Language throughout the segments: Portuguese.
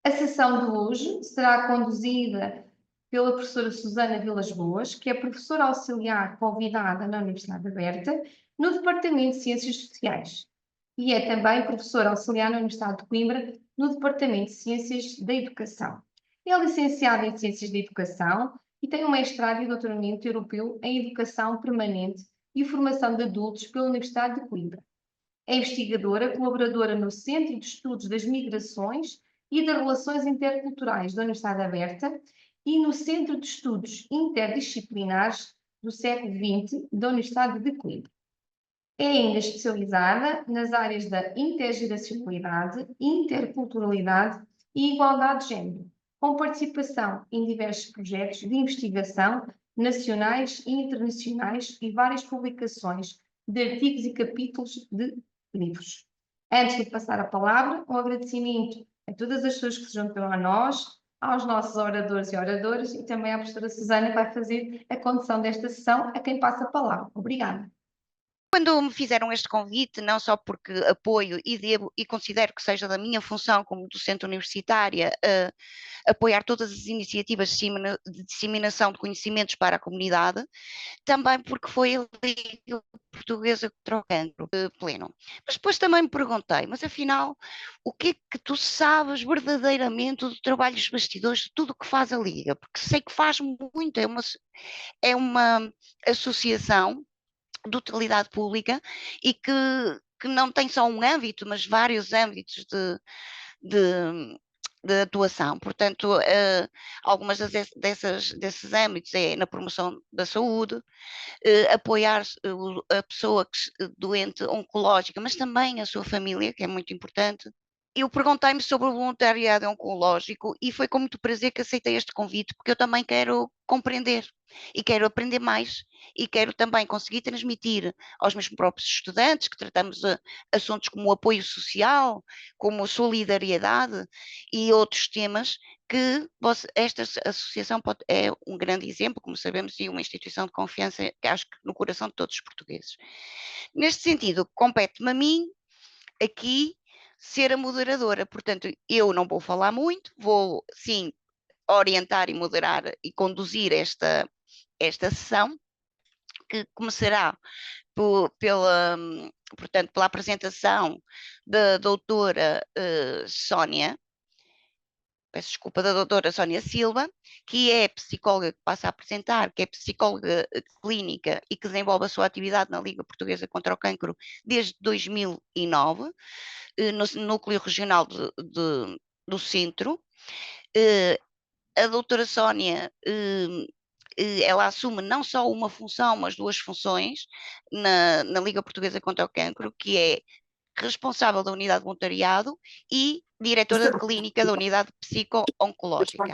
A sessão de hoje será conduzida pela professora Susana Vilas Boas, que é professora auxiliar convidada na Universidade Aberta, no Departamento de Ciências Sociais, e é também professora auxiliar na Universidade de Coimbra, no Departamento de Ciências da Educação. É licenciada em Ciências da Educação e tem um mestrado e doutoramento europeu em Educação Permanente e Formação de Adultos pela Universidade de Coimbra. É investigadora, colaboradora no Centro de Estudos das Migrações e das Relações Interculturais da Universidade Aberta e no Centro de Estudos Interdisciplinares do século XX da Universidade de Coimbra. É ainda especializada nas áreas da intergeracionalidade, interculturalidade e igualdade de género, com participação em diversos projetos de investigação nacionais e internacionais e várias publicações de artigos e capítulos de livros. Antes de passar a palavra, um agradecimento a todas as pessoas que se juntam a nós, aos nossos oradores e oradoras e também à professora Susana, que vai fazer a condução desta sessão, a quem passa a palavra. Obrigada. Quando me fizeram este convite, não só porque apoio e devo e considero que seja da minha função como docente universitária apoiar todas as iniciativas de disseminação de conhecimentos para a comunidade, também porque foi a Liga Portuguesa contra o Cancro pleno. Mas depois também me perguntei, mas afinal, o que é que tu sabes verdadeiramente do trabalho dos bastidores, de tudo o que faz a Liga? Porque sei que faz muito, é uma associação de utilidade pública e que não tem só um âmbito, mas vários âmbitos de atuação. Portanto, algumas desses âmbitos é na promoção da saúde, apoiar a pessoa doente oncológica, mas também a sua família, que é muito importante. Eu perguntei-me sobre o voluntariado oncológico e foi com muito prazer que aceitei este convite, porque eu também quero compreender e quero aprender mais e quero também conseguir transmitir aos meus próprios estudantes, que tratamos de assuntos como o apoio social, como solidariedade e outros temas, que esta associação é um grande exemplo, como sabemos, e uma instituição de confiança, que acho que no coração de todos os portugueses. Neste sentido, compete-me a mim, aqui, ser a moderadora. Portanto, eu não vou falar muito, vou, sim, orientar e moderar e conduzir esta sessão, que começará portanto, pela apresentação da doutora Sónia, peço desculpa, da doutora Sónia Silva, que é psicóloga, que passa a apresentar, que é psicóloga clínica e que desenvolve a sua atividade na Liga Portuguesa contra o Cancro desde 2009, no núcleo regional do centro. A doutora Sónia, ela assume não só uma função, mas duas funções na Liga Portuguesa contra o Cancro, que é responsável da unidade de voluntariado e diretora de clínica da unidade psico-oncológica.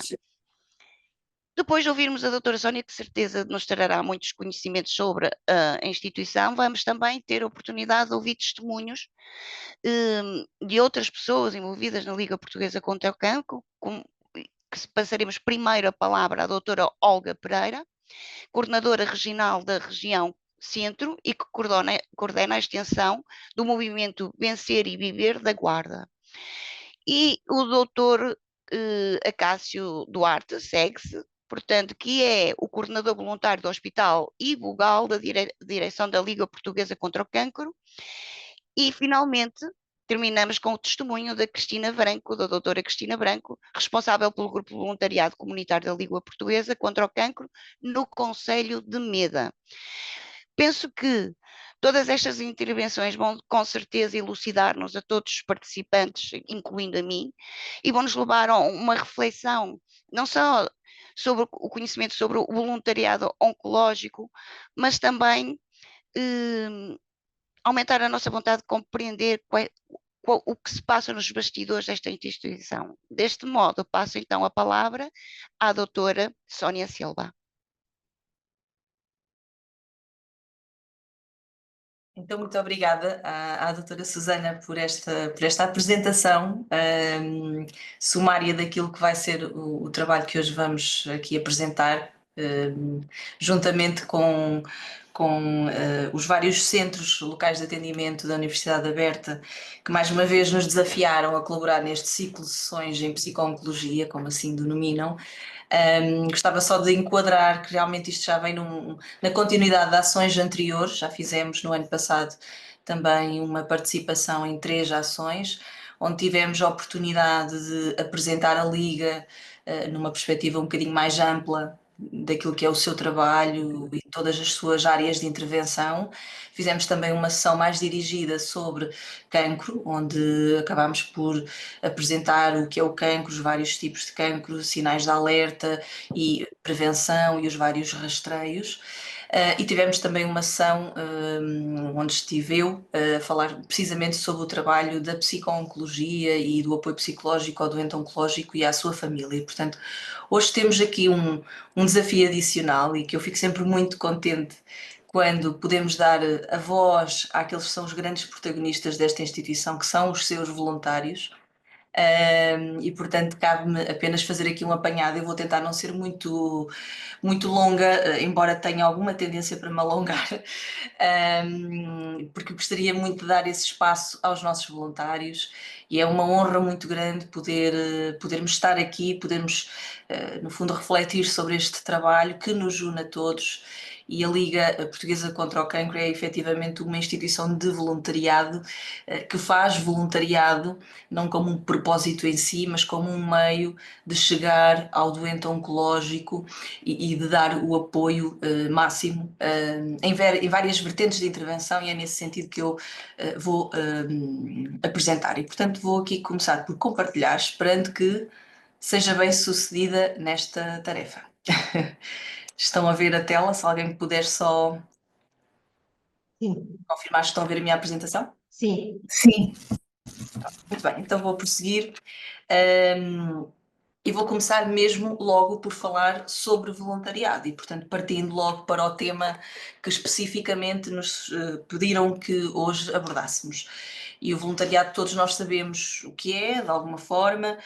Depois de ouvirmos a doutora Sónia, que de certeza nos trará muitos conhecimentos sobre a instituição, vamos também ter a oportunidade de ouvir testemunhos de outras pessoas envolvidas na Liga Portuguesa contra o Cancro, que passaremos primeiro a palavra à doutora Olga Pereira, coordenadora regional da região Centro e que coordena a extensão do movimento Vencer e Viver da Guarda. E o doutor Acácio Duarte, segue-se, portanto, que é o coordenador voluntário do Hospital e vogal da direção da Liga Portuguesa contra o Cancro. E, finalmente, terminamos com o testemunho da Cristina Branco, da doutora Cristina Branco, responsável pelo grupo de voluntariado comunitário da Liga Portuguesa contra o Cancro no Concelho de Meda. Penso que todas estas intervenções vão com certeza elucidar-nos a todos os participantes, incluindo a mim, e vão nos levar a uma reflexão, não só sobre o conhecimento sobre o voluntariado oncológico, mas também aumentar a nossa vontade de compreender o que se passa nos bastidores desta instituição. Deste modo, passo então a palavra à doutora Sónia Silva. Então, muito obrigada à doutora Susana por esta apresentação sumária daquilo que vai ser o trabalho que hoje vamos aqui apresentar juntamente com os vários centros locais de atendimento da Universidade Aberta, que mais uma vez nos desafiaram a colaborar neste ciclo de sessões em psico-oncologia, como assim denominam. Gostava só de enquadrar que realmente isto já vem na continuidade de ações anteriores, já fizemos no ano passado também uma participação em 3 ações, onde tivemos a oportunidade de apresentar a Liga numa perspectiva um bocadinho mais ampla daquilo que é o seu trabalho e todas as suas áreas de intervenção. Fizemos também uma sessão mais dirigida sobre cancro, onde acabámos por apresentar o que é o cancro, os vários tipos de cancro, sinais de alerta e prevenção e os vários rastreios. E tivemos também uma sessão onde estive eu a falar precisamente sobre o trabalho da psico-oncologia e do apoio psicológico ao doente oncológico e à sua família. E, portanto, hoje temos aqui um desafio adicional e que eu fico sempre muito contente quando podemos dar a voz àqueles que são os grandes protagonistas desta instituição, que são os seus voluntários. E portanto cabe-me apenas fazer aqui um apanhado. Eu vou tentar não ser muito longa, embora tenha alguma tendência para me alongar, porque gostaria muito de dar esse espaço aos nossos voluntários e é uma honra muito grande podermos estar aqui, podermos no fundo refletir sobre este trabalho que nos une a todos. E a Liga Portuguesa contra o Cancro é efetivamente uma instituição de voluntariado que faz voluntariado não como um propósito em si, mas como um meio de chegar ao doente oncológico e de dar o apoio máximo em várias vertentes de intervenção, e é nesse sentido que eu vou apresentar. E, portanto, vou aqui começar por compartilhar, esperando que seja bem sucedida nesta tarefa. Estão a ver a tela? Se alguém puder só Sim, confirmar que estão a ver a minha apresentação? sim. Sim. Muito bem, então vou prosseguir. E vou começar mesmo logo por falar sobre voluntariado e, portanto, partindo logo para o tema que especificamente nos pediram que hoje abordássemos. E o voluntariado todos nós sabemos o que é, de alguma forma,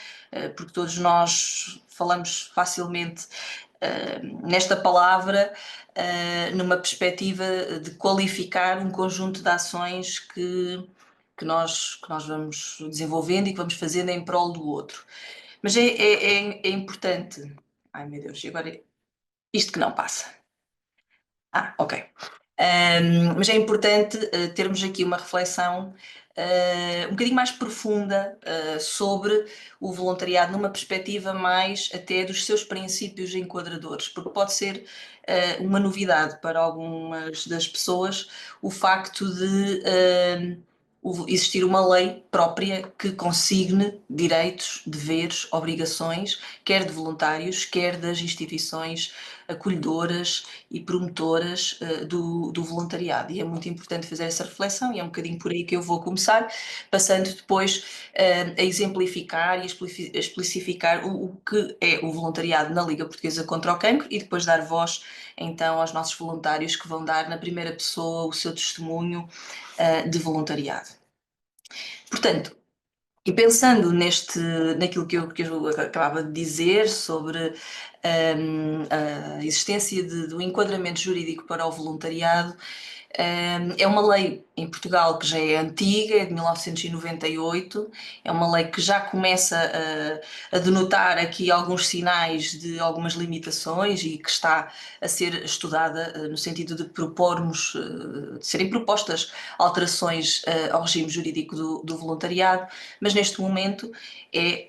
porque todos nós falamos facilmente nesta palavra, numa perspectiva de qualificar um conjunto de ações que nós vamos desenvolvendo e que vamos fazendo em prol do outro. Mas é importante. Ai meu Deus, e agora isto que não passa. Ok. Mas é importante termos aqui uma reflexão um bocadinho mais profunda sobre o voluntariado, numa perspectiva mais até dos seus princípios enquadradores, porque pode ser uma novidade para algumas das pessoas o facto de existir uma lei própria que consigne direitos, deveres, obrigações, quer de voluntários, quer das instituições acolhedoras e promotoras do voluntariado. E é muito importante fazer essa reflexão, e é um bocadinho por aí que eu vou começar, passando depois a exemplificar e a especificar o que é o voluntariado na Liga Portuguesa contra o Cancro, e depois dar voz então aos nossos voluntários que vão dar na primeira pessoa o seu testemunho de voluntariado. Portanto, e pensando naquilo que eu acabava de dizer sobre a existência do enquadramento jurídico para o voluntariado, é uma lei em Portugal que já é antiga, é de 1998, é uma lei que já começa a denotar aqui alguns sinais de algumas limitações e que está a ser estudada no sentido de propormos, de serem propostas alterações ao regime jurídico do voluntariado, mas neste momento é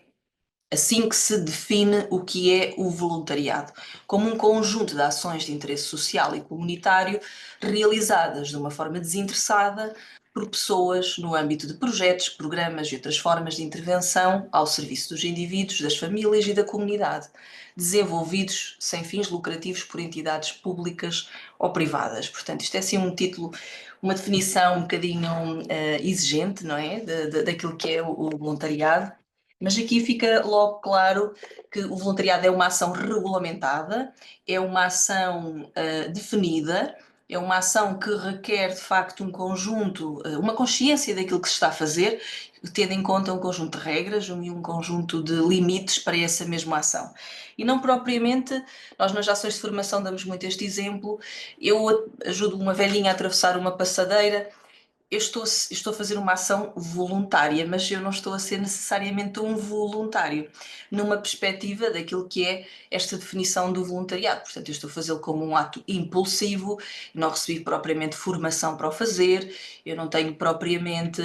assim que se define o que é o voluntariado, como um conjunto de ações de interesse social e comunitário realizadas de uma forma desinteressada por pessoas no âmbito de projetos, programas e outras formas de intervenção ao serviço dos indivíduos, das famílias e da comunidade, desenvolvidos sem fins lucrativos por entidades públicas ou privadas. Portanto, isto é assim um título, uma definição um bocadinho exigente, não é? Daquilo que é o voluntariado. Mas aqui fica logo claro que o voluntariado é uma ação regulamentada, é uma ação definida, é uma ação que requer, de facto, um conjunto, uma consciência daquilo que se está a fazer, tendo em conta um conjunto de regras e um conjunto de limites para essa mesma ação. E não propriamente, nós nas ações de formação damos muito este exemplo, eu ajudo uma velhinha a atravessar uma passadeira, eu estou a fazer uma ação voluntária, mas eu não estou a ser necessariamente um voluntário, numa perspectiva daquilo que é esta definição do voluntariado. Portanto, eu estou a fazê-lo como um ato impulsivo, não recebi propriamente formação para o fazer, eu não tenho propriamente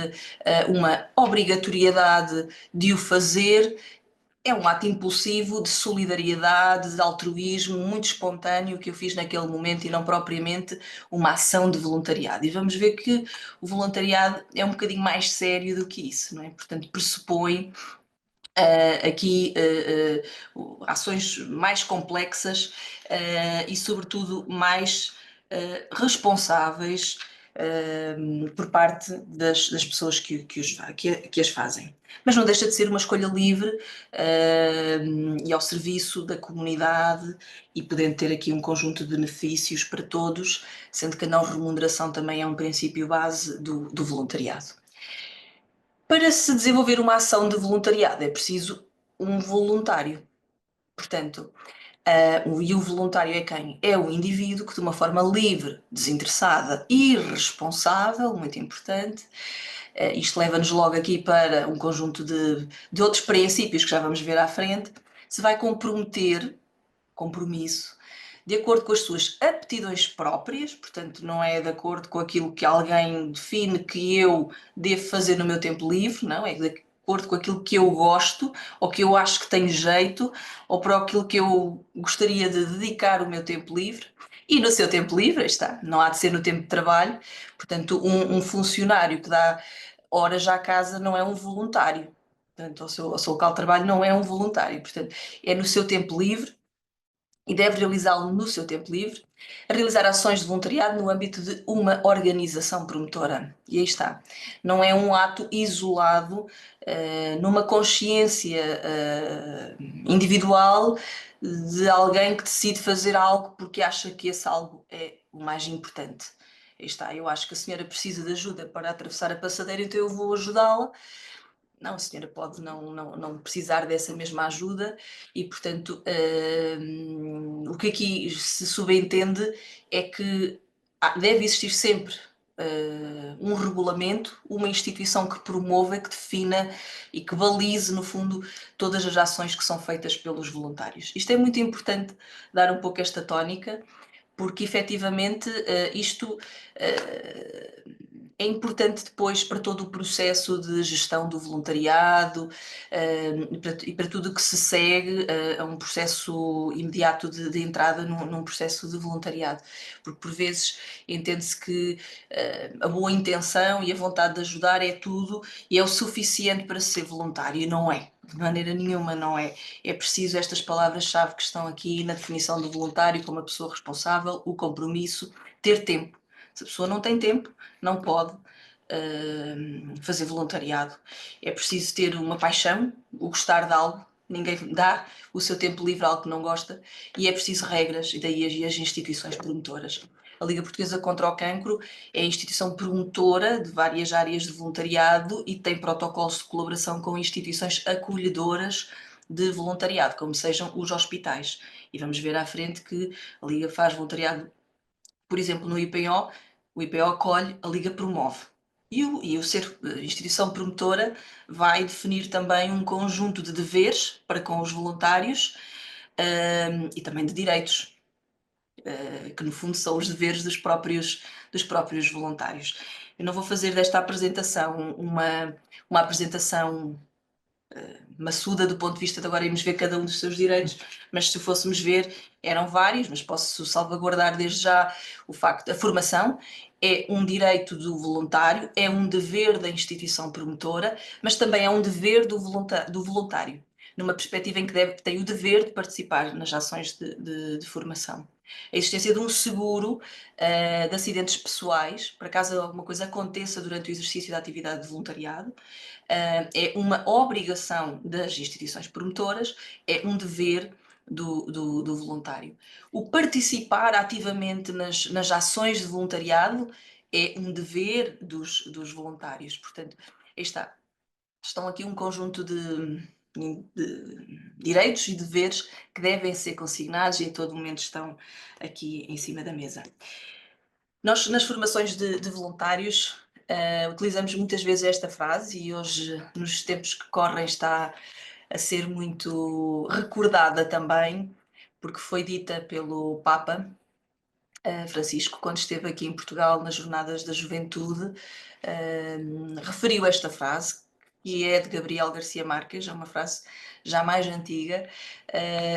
uma obrigatoriedade de o fazer. É um ato impulsivo de solidariedade, de altruísmo, muito espontâneo que eu fiz naquele momento e não propriamente uma ação de voluntariado. E vamos ver que o voluntariado é um bocadinho mais sério do que isso, não é? Portanto, pressupõe aqui ações mais complexas e, sobretudo, mais responsáveis por parte das pessoas que as fazem. Mas não deixa de ser uma escolha livre e ao serviço da comunidade e podendo ter aqui um conjunto de benefícios para todos, sendo que a não remuneração também é um princípio base do voluntariado. Para se desenvolver uma ação de voluntariado é preciso um voluntário. Portanto, e o voluntário é quem? É o indivíduo que, de uma forma livre, desinteressada e responsável, muito importante, isto leva-nos logo aqui para um conjunto de outros princípios que já vamos ver à frente, se vai comprometer, compromisso, de acordo com as suas aptidões próprias, portanto, não é de acordo com aquilo que alguém define que eu devo fazer no meu tempo livre, não, é de acordo com aquilo que eu gosto, ou que eu acho que tenho jeito, ou para aquilo que eu gostaria de dedicar o meu tempo livre. E no seu tempo livre, aí está, não há de ser no tempo de trabalho, portanto, um funcionário que dá horas à casa não é um voluntário, portanto, ao seu local de trabalho não é um voluntário, portanto, é no seu tempo livre e deve realizá-lo no seu tempo livre, a realizar ações de voluntariado no âmbito de uma organização promotora. E aí está. Não é um ato isolado, numa consciência individual de alguém que decide fazer algo porque acha que esse algo é o mais importante. Aí está. Eu acho que a senhora precisa de ajuda para atravessar a passadeira, então eu vou ajudá-la. Não, a senhora pode não precisar dessa mesma ajuda e, portanto, o que aqui se subentende é que deve existir sempre um regulamento, uma instituição que promova, que defina e que balize, no fundo, todas as ações que são feitas pelos voluntários. Isto é muito importante dar um pouco esta tónica, porque efetivamente isto é importante depois para todo o processo de gestão do voluntariado e para tudo o que se segue a um processo imediato de entrada num processo de voluntariado. Porque por vezes entende-se que a boa intenção e a vontade de ajudar é tudo e é o suficiente para ser voluntário, e não é. De maneira nenhuma, não é. É preciso estas palavras-chave que estão aqui na definição do voluntário como a pessoa responsável, o compromisso, ter tempo. Se a pessoa não tem tempo, não pode fazer voluntariado. É preciso ter uma paixão, o gostar de algo, ninguém dá o seu tempo livre a algo que não gosta, e é preciso regras, e daí as instituições promotoras. A Liga Portuguesa contra o Cancro é a instituição promotora de várias áreas de voluntariado e tem protocolos de colaboração com instituições acolhedoras de voluntariado, como sejam os hospitais. E vamos ver à frente que a Liga faz voluntariado, por exemplo, no IPO, o IPO acolhe, a Liga promove. E o ser instituição promotora vai definir também um conjunto de deveres para com os voluntários e também de direitos, que no fundo são os deveres dos próprios voluntários. Eu não vou fazer desta apresentação uma apresentação maçuda do ponto de vista de agora irmos ver cada um dos seus direitos, mas se fôssemos ver, eram vários, mas posso salvaguardar desde já o facto da formação é um direito do voluntário, é um dever da instituição promotora, mas também é um dever do voluntário, numa perspectiva em que tem o dever de participar nas ações de formação. A existência de um seguro de acidentes pessoais, para caso alguma coisa aconteça durante o exercício da atividade de voluntariado, é uma obrigação das instituições promotoras, é um dever do voluntário. O participar ativamente nas ações de voluntariado é um dever dos voluntários. Portanto, aí está. Estão aqui um conjunto de direitos e deveres que devem ser consignados e em todo momento estão aqui em cima da mesa. Nós, nas formações de voluntários, utilizamos muitas vezes esta frase e hoje, nos tempos que correm, está a ser muito recordada também, porque foi dita pelo Papa Francisco, quando esteve aqui em Portugal nas Jornadas da Juventude, referiu esta frase, que é de Gabriel Garcia Marques, é uma frase já mais antiga,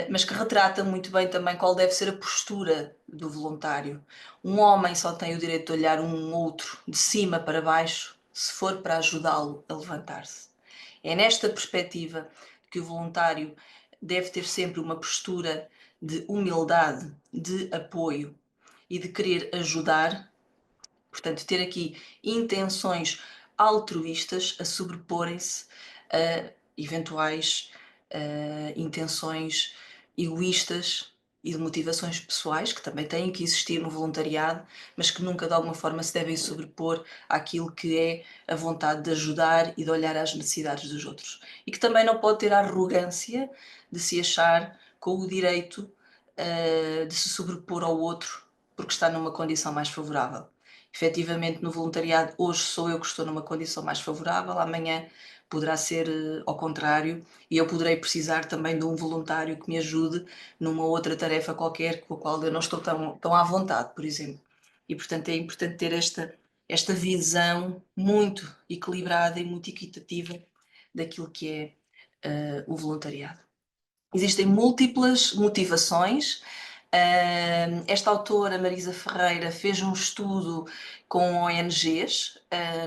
mas que retrata muito bem também qual deve ser a postura do voluntário. Um homem só tem o direito de olhar um outro de cima para baixo se for para ajudá-lo a levantar-se. É nesta perspectiva que o voluntário deve ter sempre uma postura de humildade, de apoio e de querer ajudar, portanto, ter aqui intenções altruístas a sobreporem-se a eventuais intenções egoístas e de motivações pessoais, que também têm que existir no voluntariado, mas que nunca de alguma forma se devem sobrepor àquilo que é a vontade de ajudar e de olhar às necessidades dos outros. E que também não pode ter a arrogância de se achar com o direito de se sobrepor ao outro porque está numa condição mais favorável. Efetivamente, no voluntariado, hoje sou eu que estou numa condição mais favorável, amanhã poderá ser ao contrário, e eu poderei precisar também de um voluntário que me ajude numa outra tarefa qualquer com a qual eu não estou tão à vontade, por exemplo. E, portanto, é importante ter esta visão muito equilibrada e muito equitativa daquilo que é o voluntariado. Existem múltiplas motivações. Esta autora, Marisa Ferreira, fez um estudo com ONGs,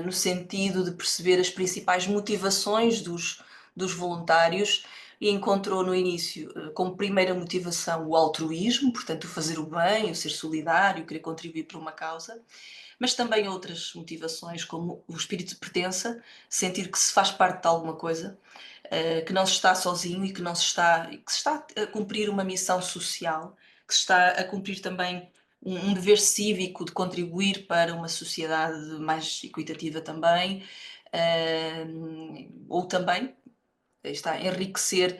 no sentido de perceber as principais motivações dos voluntários e encontrou no início, como primeira motivação, o altruísmo, portanto, o fazer o bem, o ser solidário, o querer contribuir para uma causa, mas também outras motivações, como o espírito de pertença, sentir que se faz parte de alguma coisa, que não se está sozinho e que se está a cumprir uma missão social, que se está a cumprir também um dever cívico de contribuir para uma sociedade mais equitativa também, ou também está a enriquecer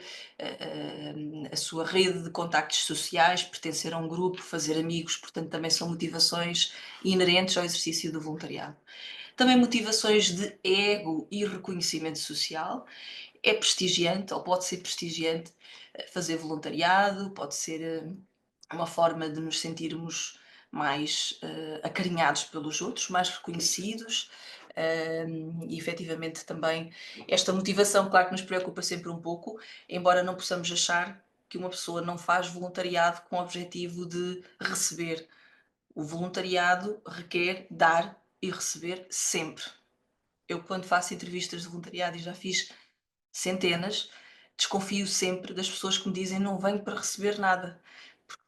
a sua rede de contactos sociais, pertencer a um grupo, fazer amigos, portanto também são motivações inerentes ao exercício do voluntariado. Também motivações de ego e reconhecimento social. É prestigiante, ou pode ser prestigiante, fazer voluntariado, pode ser uma forma de nos sentirmos mais acarinhados pelos outros, mais reconhecidos, e efetivamente também esta motivação, claro que nos preocupa sempre um pouco, embora não possamos achar que uma pessoa não faz voluntariado com o objetivo de receber. O voluntariado requer dar e receber sempre. Eu, quando faço entrevistas de voluntariado, e já fiz centenas, desconfio sempre das pessoas que me dizem não venho para receber nada.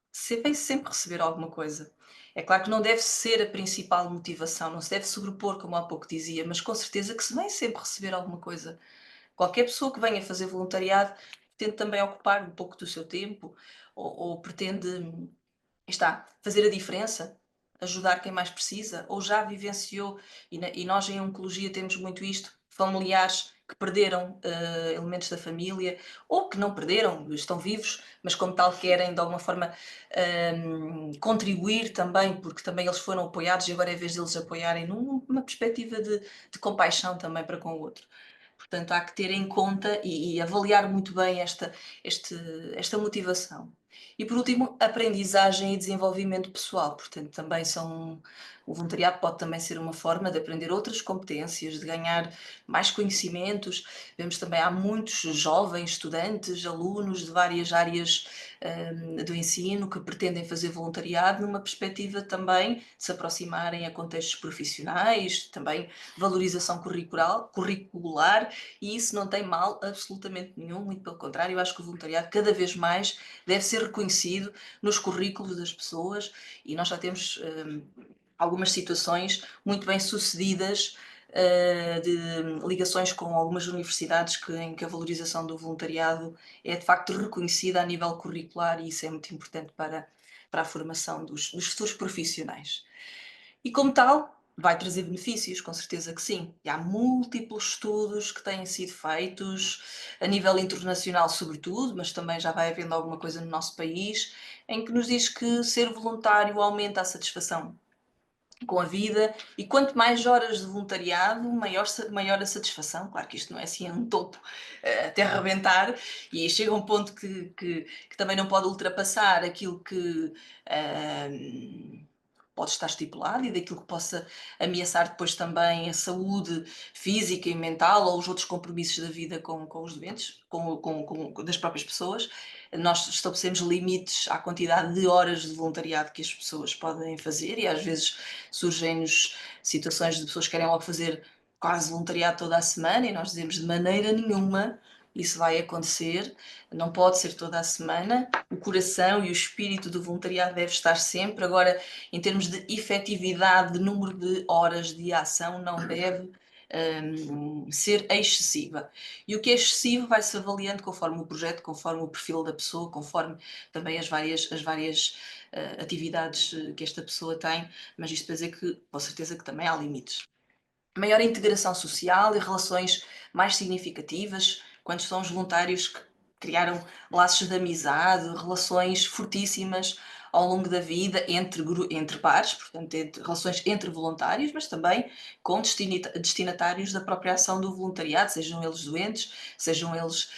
Você vem sempre receber alguma coisa. É claro que não deve ser a principal motivação, não se deve sobrepor, como há pouco dizia, mas com certeza que se vem sempre receber alguma coisa. Qualquer pessoa que venha fazer voluntariado pretende também ocupar um pouco do seu tempo ou pretende, fazer a diferença, ajudar quem mais precisa, ou já vivenciou, e nós em oncologia temos muito isto, familiares que perderam elementos da família, ou que não perderam, estão vivos, mas como tal querem de alguma forma contribuir também, porque também eles foram apoiados e agora é vez deles apoiarem numa perspectiva de compaixão também para com o outro. Portanto, há que ter em conta e avaliar muito bem esta motivação. E por último, aprendizagem e desenvolvimento pessoal. Portanto, também o voluntariado pode também ser uma forma de aprender outras competências, de ganhar mais conhecimentos. Vemos também há muitos jovens, estudantes, alunos de várias áreas do ensino que pretendem fazer voluntariado numa perspectiva também de se aproximarem a contextos profissionais, também valorização curricular, e isso não tem mal absolutamente nenhum, muito pelo contrário, eu acho que o voluntariado cada vez mais deve ser reconhecido nos currículos das pessoas e nós já temos algumas situações muito bem sucedidas de ligações com algumas universidades em que a valorização do voluntariado é de facto reconhecida a nível curricular, e isso é muito importante para a formação dos futuros profissionais. E como tal, vai trazer benefícios, com certeza que sim. E há múltiplos estudos que têm sido feitos, a nível internacional sobretudo, mas também já vai havendo alguma coisa no nosso país, em que nos diz que ser voluntário aumenta a satisfação com a vida, e quanto mais horas de voluntariado, maior a satisfação. Claro que isto não é assim um topo até arrebentar, e chega um ponto que também não pode ultrapassar aquilo que pode estar estipulado e daquilo que possa ameaçar depois também a saúde física e mental ou os outros compromissos da vida com os doentes, das próprias pessoas. Nós estabelecemos limites à quantidade de horas de voluntariado que as pessoas podem fazer, e às vezes surgem-nos situações de pessoas que querem logo fazer quase voluntariado toda a semana, e nós dizemos de maneira nenhuma isso vai acontecer, não pode ser toda a semana. O coração e o espírito do voluntariado deve estar sempre. Agora, em termos de efetividade, de número de horas de ação, não deve ser excessiva. E o que é excessivo vai-se avaliando conforme o projeto, conforme o perfil da pessoa, conforme também as várias atividades que esta pessoa tem, mas isto para dizer que, com certeza, que também há limites. Maior integração social e relações mais significativas, quando são os voluntários que criaram laços de amizade, relações fortíssimas ao longo da vida entre pares, portanto, relações entre voluntários, mas também com destinatários da própria ação do voluntariado, sejam eles doentes, sejam eles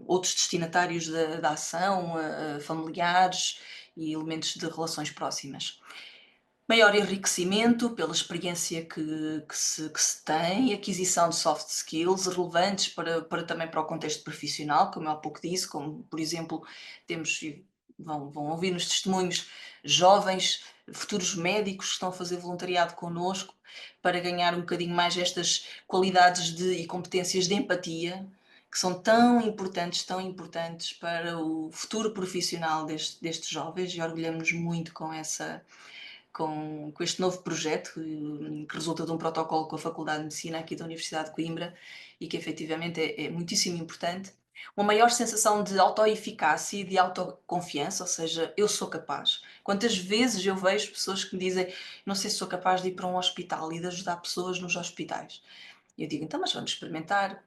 outros destinatários da ação, familiares e elementos de relações próximas. Maior enriquecimento pela experiência que se tem, aquisição de soft skills relevantes também para o contexto profissional, como eu há pouco disse, como, por exemplo, vão ouvir nos testemunhos jovens, futuros médicos que estão a fazer voluntariado connosco para ganhar um bocadinho mais estas qualidades e competências de empatia, que são tão importantes para o futuro profissional destes jovens, e orgulhamos-nos muito com este novo projeto que resulta de um protocolo com a Faculdade de Medicina aqui da Universidade de Coimbra, e que efetivamente é muitíssimo importante. Uma maior sensação de autoeficácia e de autoconfiança, ou seja, eu sou capaz. Quantas vezes eu vejo pessoas que me dizem: não sei se sou capaz de ir para um hospital e de ajudar pessoas nos hospitais. E eu digo: então, mas vamos experimentar.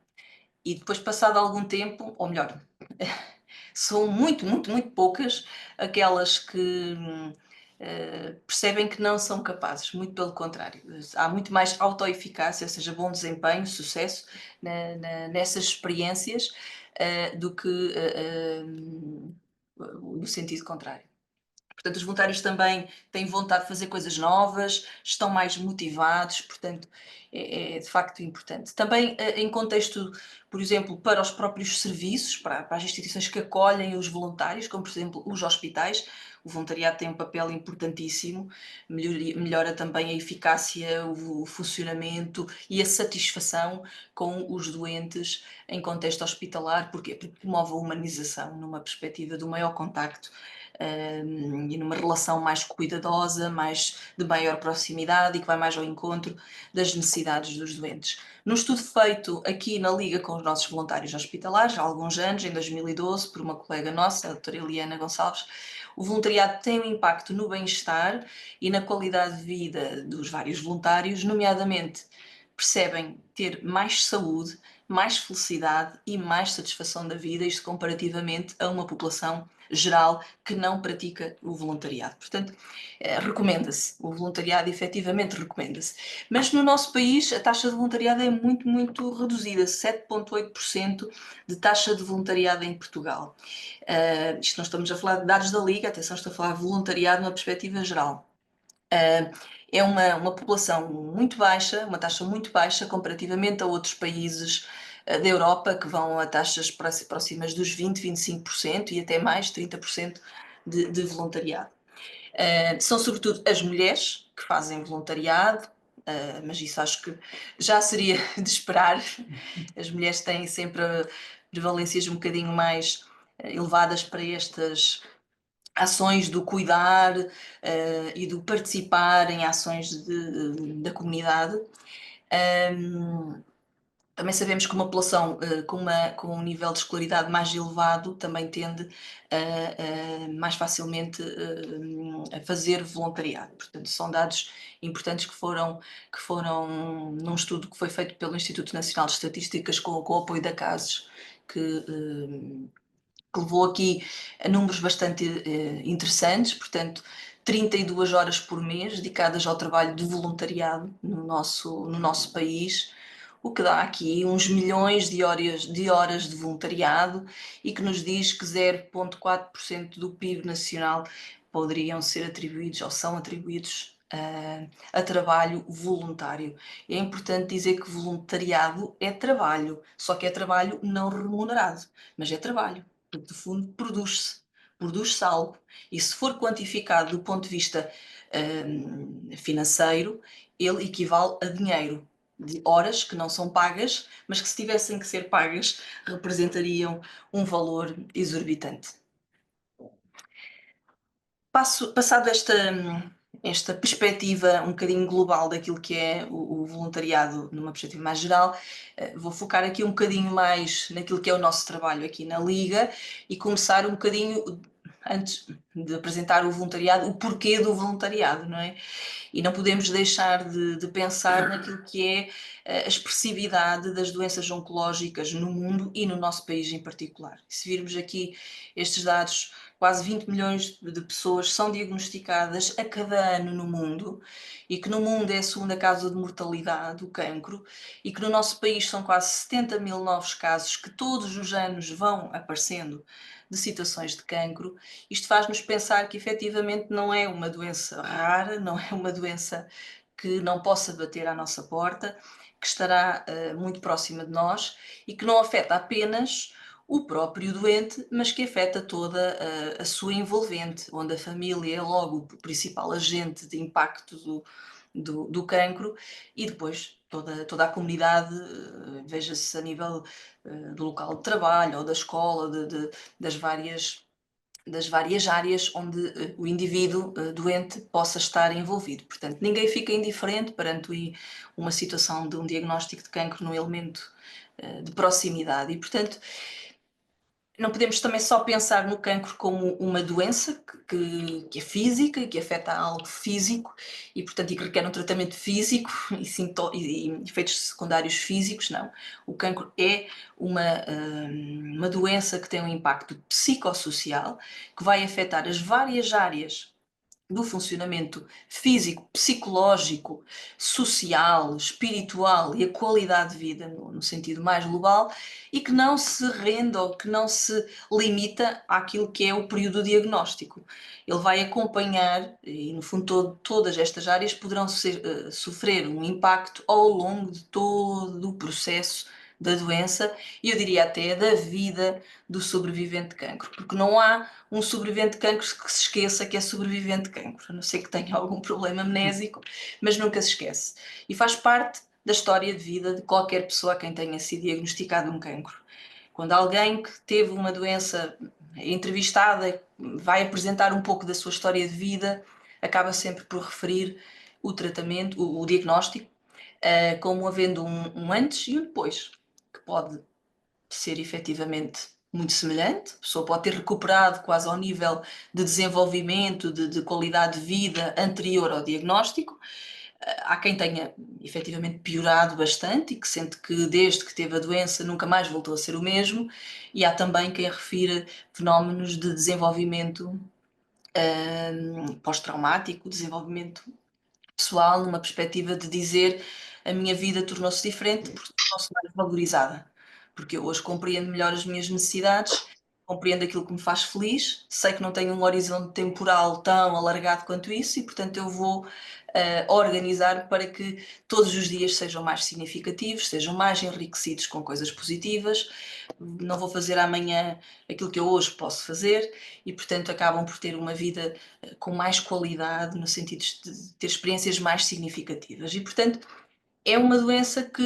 E depois, passado algum tempo, ou melhor, são muito, muito, muito poucas aquelas que percebem que não são capazes, muito pelo contrário. Há muito mais autoeficácia, ou seja, bom desempenho, sucesso nessas experiências do que no sentido contrário. Portanto, os voluntários também têm vontade de fazer coisas novas, estão mais motivados, portanto, é de facto importante. Também em contexto, por exemplo, para os próprios serviços, para as instituições que acolhem os voluntários, como por exemplo os hospitais, o voluntariado tem um papel importantíssimo, melhora também a eficácia, o funcionamento e a satisfação com os doentes em contexto hospitalar. Porquê? Porque promove a humanização numa perspectiva do maior contacto e numa relação mais cuidadosa, de maior proximidade, e que vai mais ao encontro das necessidades dos doentes. Num estudo feito aqui na Liga com os nossos voluntários hospitalares, há alguns anos, em 2012, por uma colega nossa, a doutora Eliana Gonçalves, o voluntariado tem um impacto no bem-estar e na qualidade de vida dos vários voluntários, nomeadamente percebem ter mais saúde, mais felicidade e mais satisfação da vida, isto comparativamente a uma população geral que não pratica o voluntariado. Portanto, recomenda-se, o voluntariado efetivamente recomenda-se. Mas no nosso país a taxa de voluntariado é muito, muito reduzida, 7,8% de taxa de voluntariado em Portugal. Isto não estamos a falar de dados da Liga, atenção, estou a falar de voluntariado numa perspectiva geral. É uma população muito baixa, uma taxa muito baixa comparativamente a outros países da Europa, que vão a taxas próximas dos 20%, 25% e até mais, 30% de voluntariado. São sobretudo as mulheres que fazem voluntariado, mas isso acho que já seria de esperar. As mulheres têm sempre prevalências um bocadinho mais elevadas para estas ações do cuidar e do participar em ações da comunidade. Também sabemos que uma população com um nível de escolaridade mais elevado também tende mais facilmente a fazer voluntariado. Portanto, são dados importantes que foram num estudo que foi feito pelo Instituto Nacional de Estatísticas com o apoio da CASES, que levou aqui a números bastante interessantes. Portanto, 32 horas por mês dedicadas ao trabalho de voluntariado no nosso país, o que dá aqui uns milhões de horas de voluntariado, e que nos diz que 0,4% do PIB nacional poderiam ser atribuídos ou são atribuídos a trabalho voluntário. É importante dizer que voluntariado é trabalho, só que é trabalho não remunerado, mas é trabalho, porque de fundo produz-se algo, e se for quantificado do ponto de vista financeiro, ele equivale a dinheiro, de horas que não são pagas, mas que, se tivessem que ser pagas, representariam um valor exorbitante. Passado esta perspectiva um bocadinho global daquilo que é o voluntariado numa perspectiva mais geral, vou focar aqui um bocadinho mais naquilo que é o nosso trabalho aqui na Liga, e começar um bocadinho, antes de apresentar o voluntariado, o porquê do voluntariado, não é? E não podemos deixar de pensar naquilo que é a expressividade das doenças oncológicas no mundo e no nosso país em particular. Se virmos aqui estes dados, quase 20 milhões de pessoas são diagnosticadas a cada ano no mundo, e que no mundo é a segunda causa de mortalidade, o cancro, e que no nosso país são quase 70 mil novos casos que todos os anos vão aparecendo de situações de cancro. Isto faz-nos pensar que efetivamente não é uma doença rara, não é uma doença que não possa bater à nossa porta, que estará muito próxima de nós, e que não afeta apenas o próprio doente, mas que afeta toda a sua envolvente, onde a família é logo o principal agente de impacto do cancro, e depois toda a comunidade, veja-se a nível do local de trabalho ou da escola, das várias áreas onde o indivíduo doente possa estar envolvido. Portanto, ninguém fica indiferente perante uma situação de um diagnóstico de cancro num elemento de proximidade, e, portanto, não podemos também só pensar no cancro como uma doença que é física e que afeta algo físico, e, portanto, e que requer um tratamento físico e efeitos secundários físicos. Não. O cancro é uma doença que tem um impacto psicossocial, que vai afetar as várias áreas do funcionamento físico, psicológico, social, espiritual e a qualidade de vida no sentido mais global, e que não se rende ou que não se limita àquilo que é o período diagnóstico. Ele vai acompanhar, e no fundo todas estas áreas poderão sofrer um impacto ao longo de todo o processo da doença, e eu diria até da vida do sobrevivente de cancro, porque não há um sobrevivente de cancro que se esqueça que é sobrevivente de cancro, a não ser que tenha algum problema amnésico, mas nunca se esquece. E faz parte da história de vida de qualquer pessoa a quem tenha sido diagnosticado um cancro. Quando alguém que teve uma doença entrevistada vai apresentar um pouco da sua história de vida, acaba sempre por referir o tratamento, o diagnóstico, como havendo um antes e um depois, que pode ser efetivamente muito semelhante. A pessoa pode ter recuperado quase ao nível de desenvolvimento, de qualidade de vida anterior ao diagnóstico. Há quem tenha efetivamente piorado bastante e que sente que desde que teve a doença nunca mais voltou a ser o mesmo, e há também quem refira fenómenos de desenvolvimento pós-traumático, desenvolvimento pessoal, numa perspectiva de dizer: a minha vida tornou-se diferente porque tornou-se mais valorizada, porque eu hoje compreendo melhor as minhas necessidades, compreendo aquilo que me faz feliz, sei que não tenho um horizonte temporal tão alargado quanto isso, e, portanto, eu vou organizar para que todos os dias sejam mais significativos, sejam mais enriquecidos com coisas positivas. Não vou fazer amanhã aquilo que eu hoje posso fazer, e, portanto, acabam por ter uma vida com mais qualidade, no sentido de ter experiências mais significativas. E, portanto, é uma doença que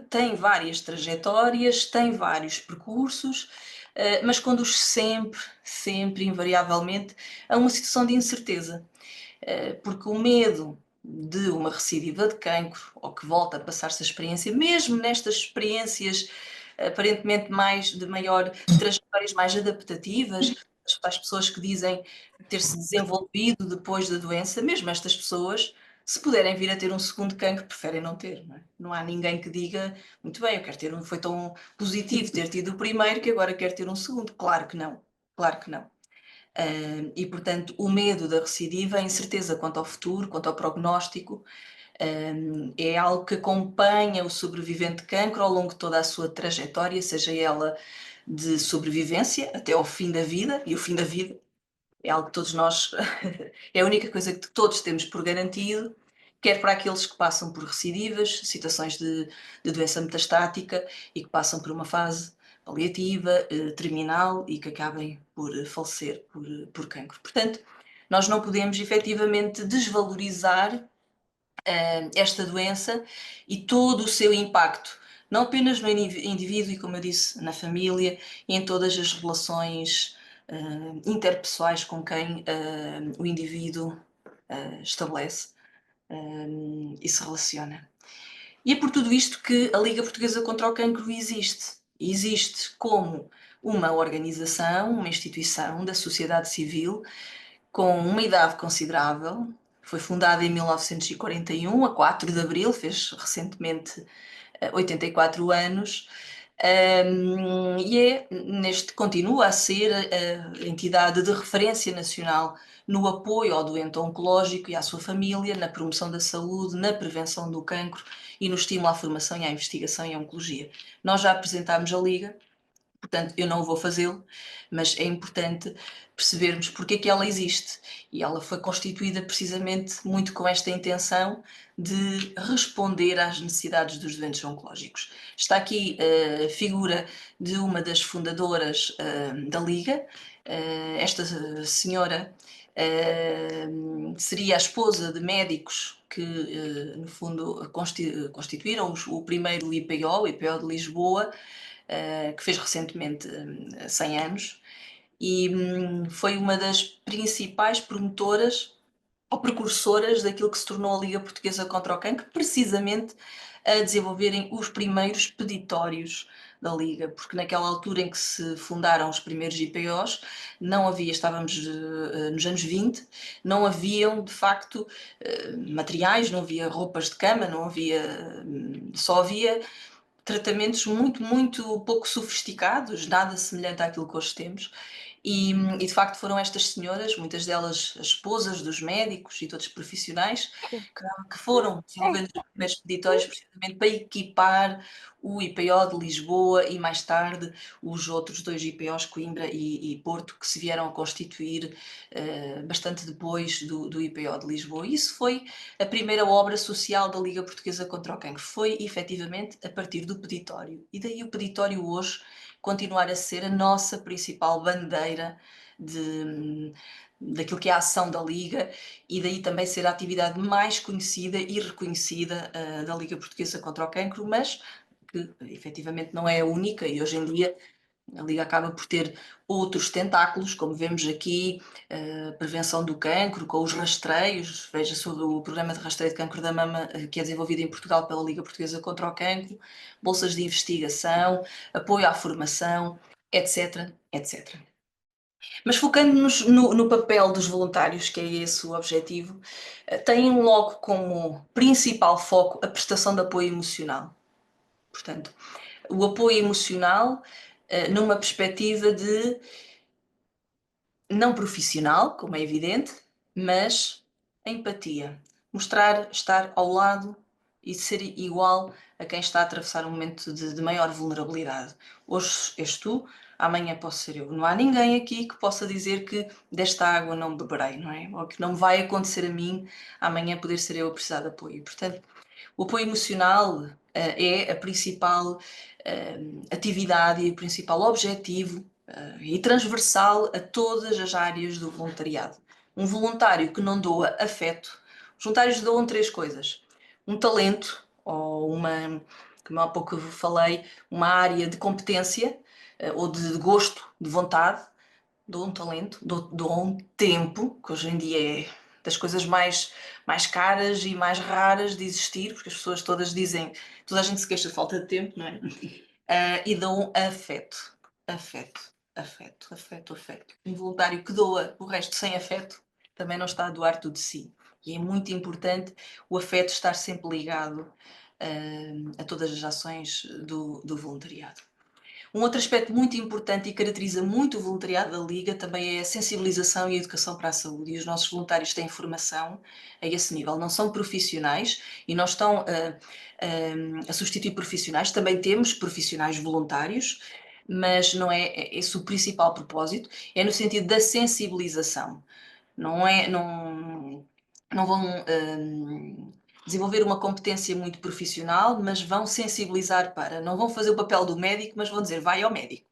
tem várias trajetórias, tem vários percursos, mas conduz sempre, invariavelmente, a uma situação de incerteza. Porque o medo de uma recidiva de cancro ou que volta a passar essa experiência, mesmo nestas experiências aparentemente de maior trajetórias mais adaptativas, as pessoas que dizem ter se desenvolvido depois da doença, mesmo estas pessoas, se puderem vir a ter um segundo cancro, preferem não ter. Não é? Não há ninguém que diga, muito bem, eu quero ter foi tão positivo ter tido o primeiro que agora quero ter um segundo. Claro que não, claro que não. E, portanto, o medo da recidiva, a incerteza quanto ao futuro, quanto ao prognóstico, é algo que acompanha o sobrevivente de cancro ao longo de toda a sua trajetória, seja ela de sobrevivência até ao fim da vida, e o fim da vida é algo que todos nós, é a única coisa que todos temos por garantido, quer para aqueles que passam por recidivas, situações de doença metastática e que passam por uma fase paliativa, terminal e que acabem por falecer por cancro. Portanto, nós não podemos efetivamente desvalorizar esta doença e todo o seu impacto, não apenas no indivíduo e, como eu disse, na família e em todas as relações interpessoais com quem o indivíduo estabelece e se relaciona. E é por tudo isto que a Liga Portuguesa contra o Cancro existe. Existe como uma organização, uma instituição da sociedade civil com uma idade considerável. Foi fundada em 1941, a 4 de abril, fez recentemente 84 anos, e continua a ser a entidade de referência nacional no apoio ao doente oncológico e à sua família, na promoção da saúde, na prevenção do cancro e no estímulo à formação e à investigação em oncologia. Nós já apresentámos a Liga, portanto eu não vou fazê-lo, mas é importante percebermos porque é que ela existe. E ela foi constituída precisamente muito com esta intenção de responder às necessidades dos doentes oncológicos. Está aqui a figura de uma das fundadoras da Liga. Esta senhora seria a esposa de médicos que, no fundo, constituíram o primeiro IPO, o IPO de Lisboa, que fez recentemente 100 anos, e foi uma das principais promotoras ou precursoras daquilo que se tornou a Liga Portuguesa contra o Cancro, precisamente a desenvolverem os primeiros peditórios da Liga, porque naquela altura em que se fundaram os primeiros IPOs, não havia, estávamos nos anos 20, não haviam de facto materiais, não havia roupas de cama, não havia, só havia tratamentos muito, muito pouco sofisticados, nada semelhante àquilo que hoje temos. E de facto foram estas senhoras, muitas delas as esposas dos médicos e todos os profissionais, que foram desenvolvendo os primeiros peditórios precisamente para equipar o IPO de Lisboa e mais tarde os outros dois IPOs, Coimbra e Porto, que se vieram a constituir bastante depois do IPO de Lisboa. E isso foi a primeira obra social da Liga Portuguesa contra o Cancro, foi efetivamente a partir do peditório. E daí o peditório hoje continuar a ser a nossa principal bandeira daquilo que é a ação da Liga e daí também ser a atividade mais conhecida e reconhecida da Liga Portuguesa contra o Cancro, mas que efetivamente não é a única e hoje em dia a Liga acaba por ter outros tentáculos, como vemos aqui, prevenção do cancro, com os rastreios, veja sobre o programa de rastreio de cancro da mama que é desenvolvido em Portugal pela Liga Portuguesa contra o Cancro, bolsas de investigação, apoio à formação, etc, etc. Mas focando-nos no papel dos voluntários, que é esse o objetivo, têm logo como principal foco a prestação de apoio emocional. Portanto, o apoio emocional numa perspectiva de não profissional, como é evidente, mas a empatia. Mostrar, estar ao lado e ser igual a quem está a atravessar um momento de maior vulnerabilidade. Hoje és tu, amanhã posso ser eu. Não há ninguém aqui que possa dizer que desta água não beberei, não é? Ou que não vai acontecer a mim, amanhã poder ser eu a precisar de apoio. Portanto, o apoio emocional é a principal atividade e o principal objetivo e transversal a todas as áreas do voluntariado. Um voluntário que não doa afeto, os voluntários doam três coisas: um talento, ou uma, como há pouco eu falei, uma área de competência ou de gosto, de vontade, doam um talento, doam um tempo, que hoje em dia é das coisas mais caras e mais raras de existir, porque as pessoas todas dizem, toda a gente se queixa de falta de tempo, não é? E dão afeto. Um voluntário que doa o resto sem afeto também não está a doar tudo de si. E é muito importante o afeto estar sempre ligado a todas as ações do voluntariado. Um outro aspecto muito importante e caracteriza muito o voluntariado da Liga também é a sensibilização e a educação para a saúde. E os nossos voluntários têm formação a esse nível. Não são profissionais e não estão a substituir profissionais. Também temos profissionais voluntários, mas não é esse o principal propósito. É no sentido da sensibilização. Não vão desenvolver uma competência muito profissional, mas vão sensibilizar para. Não vão fazer o papel do médico, mas vão dizer, vai ao médico.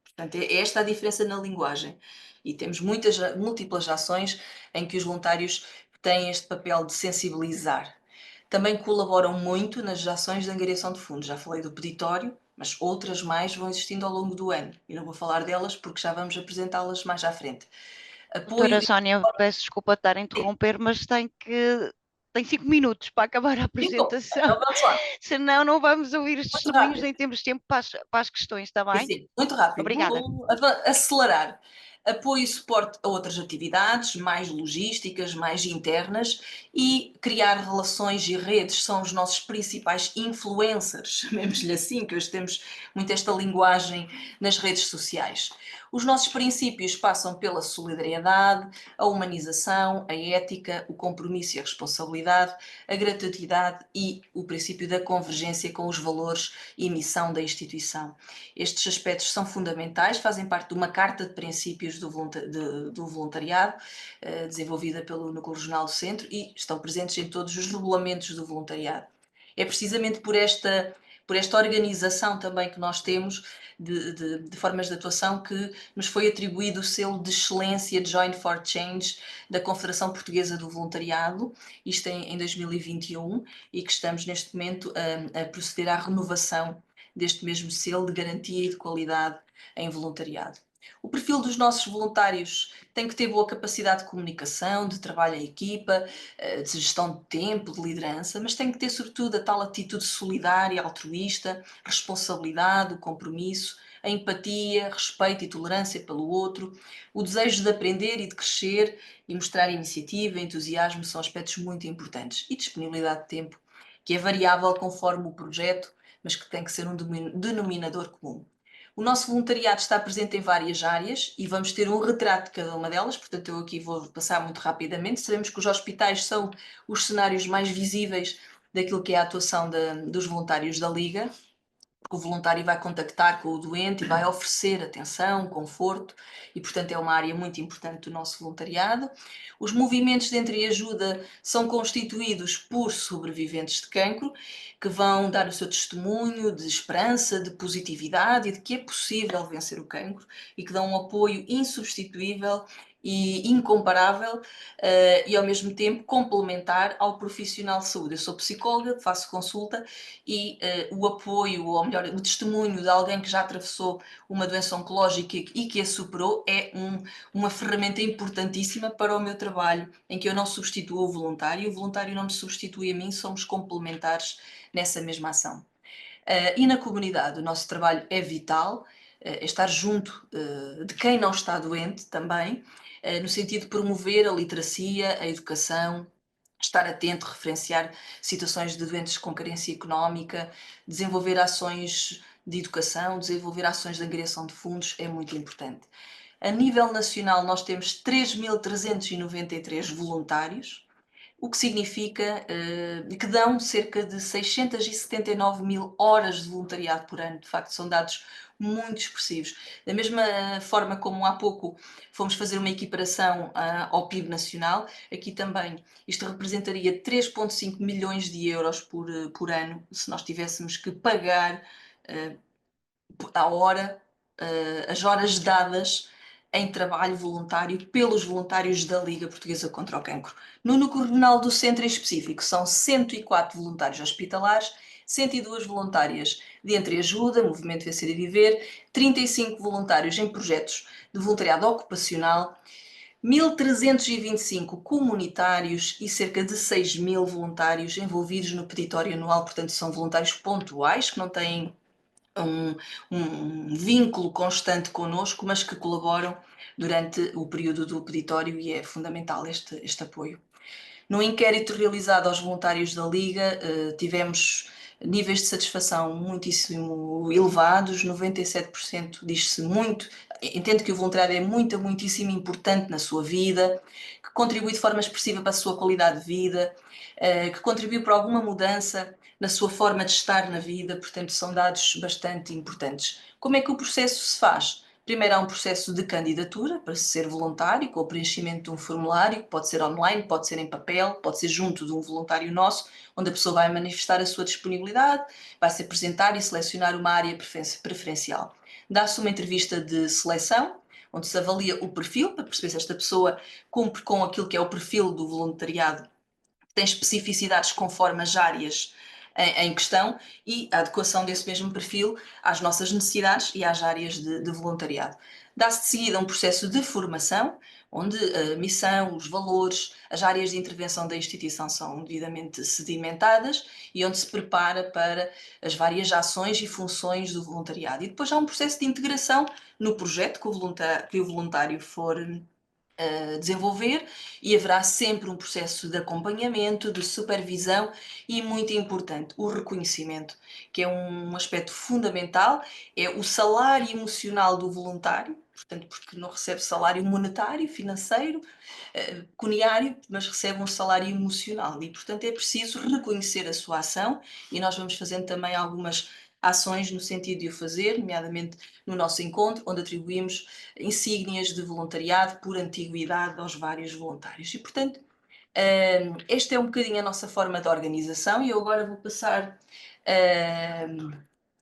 Portanto, é esta a diferença na linguagem. E temos múltiplas ações em que os voluntários têm este papel de sensibilizar. Também colaboram muito nas ações de angariação de fundos. Já falei do peditório, mas outras mais vão existindo ao longo do ano. E não vou falar delas porque já vamos apresentá-las mais à frente. Doutora Sónia, peço desculpa estar a interromper, mas tem 5 minutos para acabar a apresentação. Então vamos lá. Senão não vamos ouvir os Muito testemunhos rápido. nem temos tempo para as questões, está bem? Sim, muito rápido. Obrigada. Vou acelerar. Apoio e suporte a outras atividades, mais logísticas, mais internas, e criar relações e redes são os nossos principais influencers, chamemos-lhe assim, que hoje temos muito esta linguagem nas redes sociais. Os nossos princípios passam pela solidariedade, a humanização, a ética, o compromisso e a responsabilidade, a gratuidade e o princípio da convergência com os valores e missão da instituição. Estes aspectos são fundamentais, fazem parte de uma carta de princípios do voluntariado, desenvolvida pelo Núcleo Regional do Centro, e estão presentes em todos os regulamentos do voluntariado. É precisamente por esta organização também que nós temos de formas de atuação que nos foi atribuído o selo de excelência Join for Change da Confederação Portuguesa do Voluntariado, isto em 2021, e que estamos neste momento a proceder à renovação deste mesmo selo de garantia e de qualidade em voluntariado. O perfil dos nossos voluntários tem que ter boa capacidade de comunicação, de trabalho em equipa, de gestão de tempo, de liderança, mas tem que ter sobretudo a tal atitude solidária, altruísta, responsabilidade, o compromisso, a empatia, respeito e tolerância pelo outro, o desejo de aprender e de crescer e mostrar iniciativa, entusiasmo são aspectos muito importantes. E disponibilidade de tempo, que é variável conforme o projeto, mas que tem que ser um denominador comum. O nosso voluntariado está presente em várias áreas e vamos ter um retrato de cada uma delas, portanto eu aqui vou passar muito rapidamente. Sabemos que os hospitais são os cenários mais visíveis daquilo que é a atuação dos voluntários da Liga, porque o voluntário vai contactar com o doente e vai oferecer atenção, conforto, e portanto é uma área muito importante do nosso voluntariado. Os movimentos de entreajuda são constituídos por sobreviventes de cancro, que vão dar o seu testemunho de esperança, de positividade e de que é possível vencer o cancro, e que dão um apoio insubstituível e incomparável e ao mesmo tempo complementar ao profissional de saúde. Eu sou psicóloga, faço consulta e o apoio, ou melhor, o testemunho de alguém que já atravessou uma doença oncológica e que a superou é uma ferramenta importantíssima para o meu trabalho, em que eu não substituo o voluntário não me substitui a mim, somos complementares nessa mesma ação. E na comunidade, o nosso trabalho é vital, é estar junto de quem não está doente também, no sentido de promover a literacia, a educação, estar atento, referenciar situações de doentes com carência económica, desenvolver ações de educação, desenvolver ações de angariação de fundos é muito importante. A nível nacional nós temos 3.393 voluntários, o que significa que dão cerca de 679 mil horas de voluntariado por ano. De facto, são dados muito expressivos. Da mesma forma como há pouco fomos fazer uma equiparação ao PIB nacional, aqui também isto representaria 3,5 milhões de euros por ano, se nós tivéssemos que pagar à hora as horas dadas em trabalho voluntário pelos voluntários da Liga Portuguesa contra o Cancro. No Núcleo Regional do Centro em específico, são 104 voluntários hospitalares, 102 voluntárias de entreajuda, Movimento Vencer e Viver, 35 voluntários em projetos de voluntariado ocupacional, 1.325 comunitários e cerca de 6.000 voluntários envolvidos no peditório anual, portanto são voluntários pontuais que não têm um vínculo constante connosco, mas que colaboram durante o período do peditório e é fundamental este apoio. No inquérito realizado aos voluntários da Liga, tivemos níveis de satisfação muitíssimo elevados, 97% diz-se muito, entende que o voluntariado é muitíssimo importante na sua vida, que contribui de forma expressiva para a sua qualidade de vida, que contribuiu para alguma mudança na sua forma de estar na vida, portanto são dados bastante importantes. Como é que o processo se faz? Primeiro há um processo de candidatura para ser voluntário, com o preenchimento de um formulário, pode ser online, pode ser em papel, pode ser junto de um voluntário nosso, onde a pessoa vai manifestar a sua disponibilidade, vai se apresentar e selecionar uma área preferencial. Dá-se uma entrevista de seleção, onde se avalia o perfil, para perceber se esta pessoa cumpre com aquilo que é o perfil do voluntariado, tem especificidades conforme as áreas em questão e a adequação desse mesmo perfil às nossas necessidades e às áreas de voluntariado. Dá-se de seguida um processo de formação, onde a missão, os valores, as áreas de intervenção da instituição são devidamente sedimentadas e onde se prepara para as várias ações e funções do voluntariado. E depois há um processo de integração no projeto que o voluntário for desenvolver e haverá sempre um processo de acompanhamento, de supervisão e, muito importante, o reconhecimento, que é um aspecto fundamental, é o salário emocional do voluntário, portanto, porque não recebe salário monetário, financeiro, pecuniário, mas recebe um salário emocional e, portanto, é preciso reconhecer a sua ação e nós vamos fazendo também algumas ações no sentido de o fazer, nomeadamente no nosso encontro, onde atribuímos insígnias de voluntariado por antiguidade aos vários voluntários. E, portanto, esta é um bocadinho a nossa forma de organização e eu agora vou passar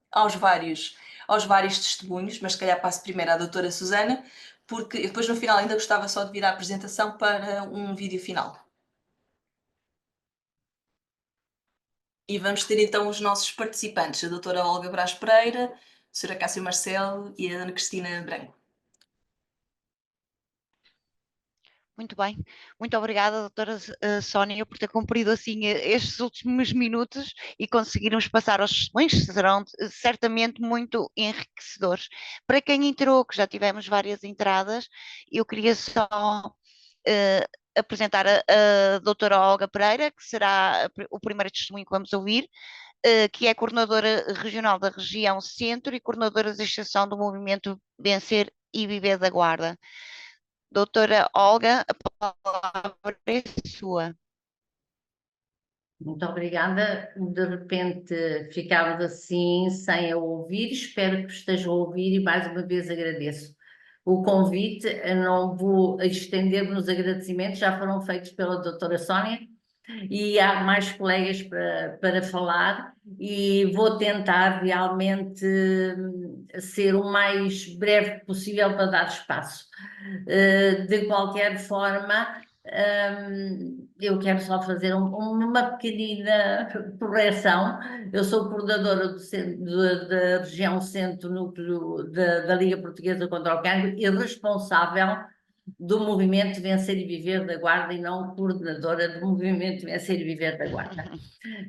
aos vários testemunhos, mas se calhar passo primeiro à doutora Susana, porque depois no final ainda gostava só de vir à apresentação para um vídeo final. E vamos ter então os nossos participantes, a doutora Olga Brás Pereira, a senhora Cássio Marcelo e a Ana Cristina Branco. Muito bem, muito obrigada, doutora Sónia, por ter cumprido assim estes últimos minutos e conseguirmos passar aos testemunhos, que serão certamente muito enriquecedores. Para quem entrou, que já tivemos várias entradas, eu queria só apresentar a doutora Olga Pereira, que será o primeiro testemunho que vamos ouvir, que é coordenadora regional da região Centro e coordenadora de extensão do movimento Vencer e Viver da Guarda. Doutora Olga, a palavra é sua. Muito obrigada. De repente ficámos assim sem a ouvir. Espero que estejam a ouvir e mais uma vez agradeço o convite. Eu não vou estender nos agradecimentos, já foram feitos pela doutora Sónia e há mais colegas para falar e vou tentar realmente ser o mais breve possível para dar espaço. De qualquer forma, eu quero só fazer uma pequenina correção. Eu sou coordenadora da região Centro Núcleo da Liga Portuguesa contra o Cancro e responsável do movimento Vencer e Viver da Guarda e não coordenadora do movimento Vencer e Viver da Guarda.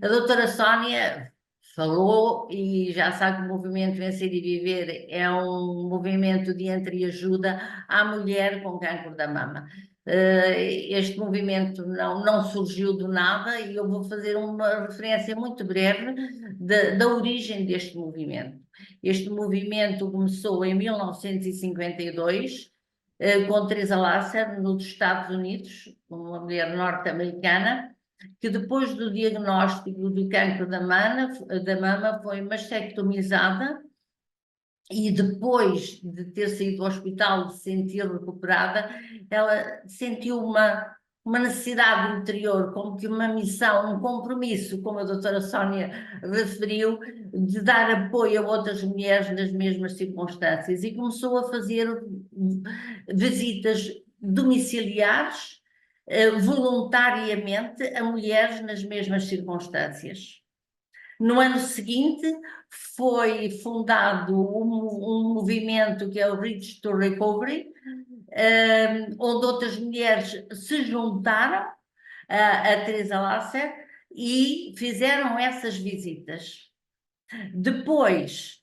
A doutora Sónia falou e já sabe que o movimento Vencer e Viver é um movimento de entreajuda à mulher com cancro da mama. Este movimento não surgiu do nada e eu vou fazer uma referência muito breve da origem deste movimento. Este movimento começou em 1952 com Teresa Lasser, nos Estados Unidos, uma mulher norte-americana, que depois do diagnóstico do cancro da mama foi mastectomizada e depois de ter saído do hospital, de se sentir recuperada, ela sentiu uma necessidade interior, como que uma missão, um compromisso, como a doutora Sónia referiu, de dar apoio a outras mulheres nas mesmas circunstâncias e começou a fazer visitas domiciliares voluntariamente a mulheres nas mesmas circunstâncias. No ano seguinte foi fundado um movimento que é o Reach to Recovery, onde outras mulheres se juntaram a Teresa Lasser e fizeram essas visitas. Depois,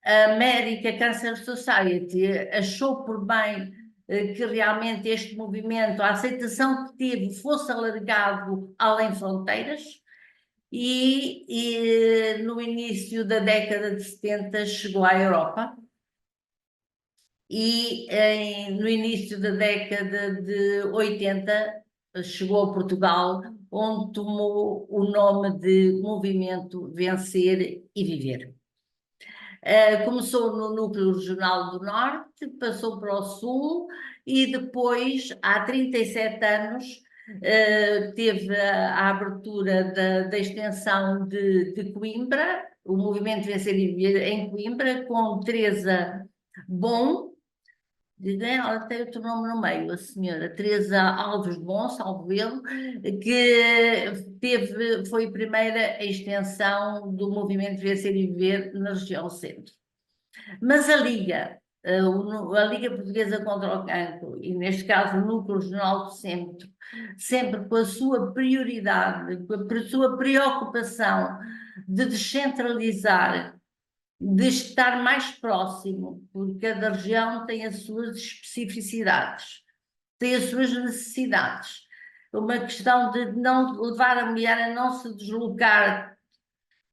a American Cancer Society achou por bem que realmente este movimento, a aceitação que teve, fosse alargado além fronteiras, e no início da década de 70 chegou à Europa, e no início da década de 80 chegou a Portugal, onde tomou o nome de Movimento Vencer e Viver. Começou no núcleo regional do Norte, passou para o Sul e depois, há 37 anos, teve a abertura da extensão de Coimbra, o Movimento Vencer e Viver em Coimbra, com Teresa Bom. Ela tem outro nome no meio, a senhora Teresa Alves Bom, salvo erro, que foi a primeira extensão do Movimento Vencer e Viver na região centro. Mas a Liga Portuguesa contra o Cancro, e neste caso o Núcleo Regional do Centro, sempre com a sua prioridade, com a sua preocupação de descentralizar, de estar mais próximo, porque cada região tem as suas especificidades, tem as suas necessidades. Uma questão de não levar a mulher a não se deslocar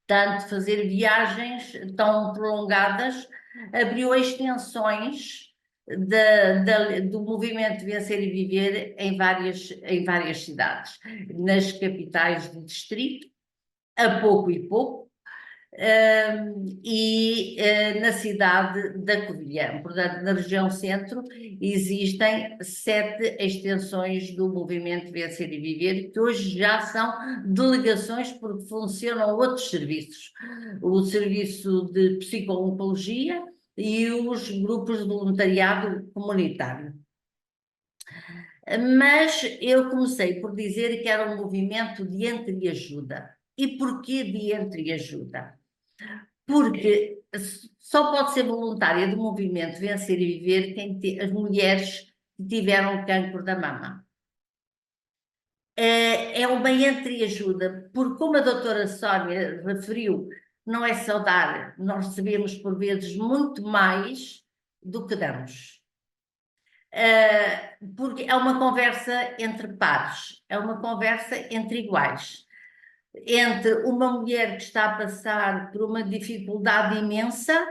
tanto, fazer viagens tão prolongadas, abriu extensões do movimento Vencer e Viver em várias cidades, nas capitais de distrito, a pouco e pouco, e na cidade da Covilhã. Portanto, na região centro existem 7 extensões do movimento Vencer e Viver, que hoje já são delegações porque funcionam outros serviços. O serviço de psico-oncologia e os grupos de voluntariado comunitário. Mas eu comecei por dizer que era um movimento de entreajuda. E porquê de entreajuda? Porque só pode ser voluntária do movimento Vencer e Viver as mulheres que tiveram cancro da mama. É uma entreajuda, porque como a doutora Sónia referiu, não é só dar, nós recebemos por vezes muito mais do que damos. Porque é uma conversa entre pares, é uma conversa entre iguais. Entre uma mulher que está a passar por uma dificuldade imensa,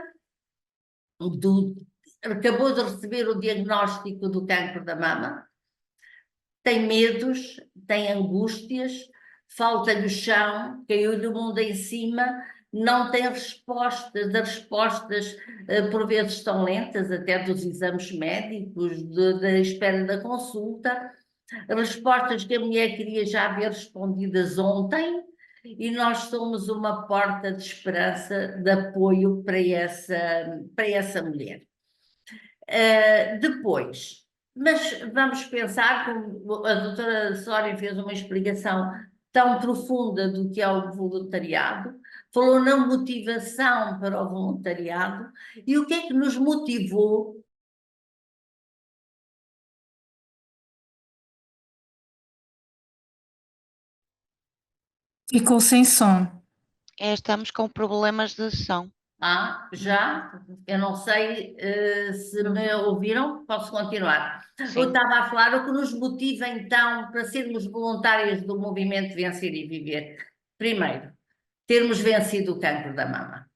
acabou de receber o diagnóstico do cancro da mama, tem medos, tem angústias, falta-lhe o chão, caiu-lhe o mundo em cima, não tem respostas, as respostas por vezes estão lentas, até dos exames médicos, da espera da consulta, respostas que a mulher queria já ver respondidas ontem, e nós somos uma porta de esperança, de apoio para essa mulher. Depois, mas vamos pensar, como a doutora Sónia fez uma explicação tão profunda do que é o voluntariado, falou na motivação para o voluntariado, e o que é que nos motivou? Ficou sem som. Estamos com problemas de som. Já? Eu não sei se me ouviram, posso continuar. Sim. Eu estava a falar o que nos motiva então para sermos voluntárias do movimento Vencer e Viver. Primeiro, termos vencido o cancro da mama.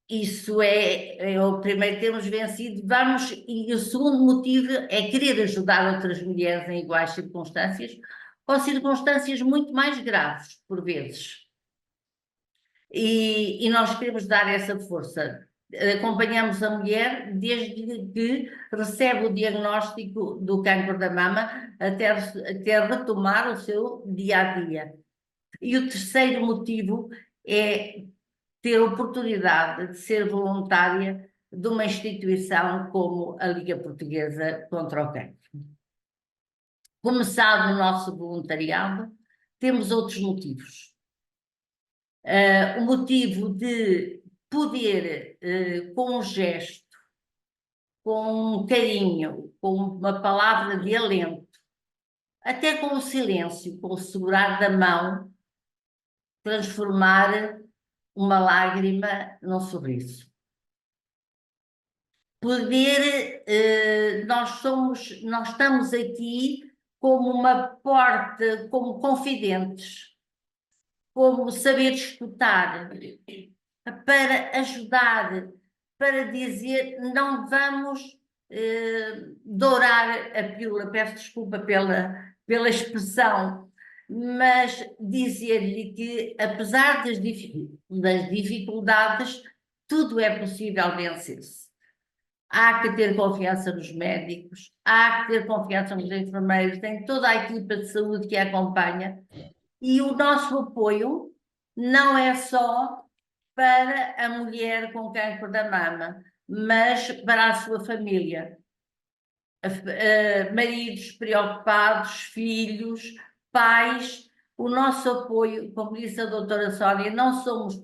Isso é o primeiro, termos vencido, e o segundo motivo é querer ajudar outras mulheres em iguais circunstâncias, ou circunstâncias muito mais graves, por vezes. E nós queremos dar essa força. Acompanhamos a mulher desde que recebe o diagnóstico do cancro da mama até retomar o seu dia-a-dia. E o terceiro motivo é ter a oportunidade de ser voluntária de uma instituição como a Liga Portuguesa contra o Cancro. Começado o nosso voluntariado, temos outros motivos. O motivo de poder, com um gesto, com um carinho, com uma palavra de alento, até com o silêncio, com o segurar da mão, transformar uma lágrima num sorriso. Nós estamos aqui como uma porta, como confidentes, como saber escutar, para ajudar, para dizer, não vamos dourar a pílula, peço desculpa pela expressão, mas dizer-lhe que, apesar das dificuldades, tudo é possível vencer-se. Há que ter confiança nos médicos, há que ter confiança nos enfermeiros, tem toda a equipa de saúde que a acompanha, e o nosso apoio não é só para a mulher com cancro da mama, mas para a sua família. Maridos preocupados, filhos, pais, o nosso apoio, como disse a doutora Sónia, não somos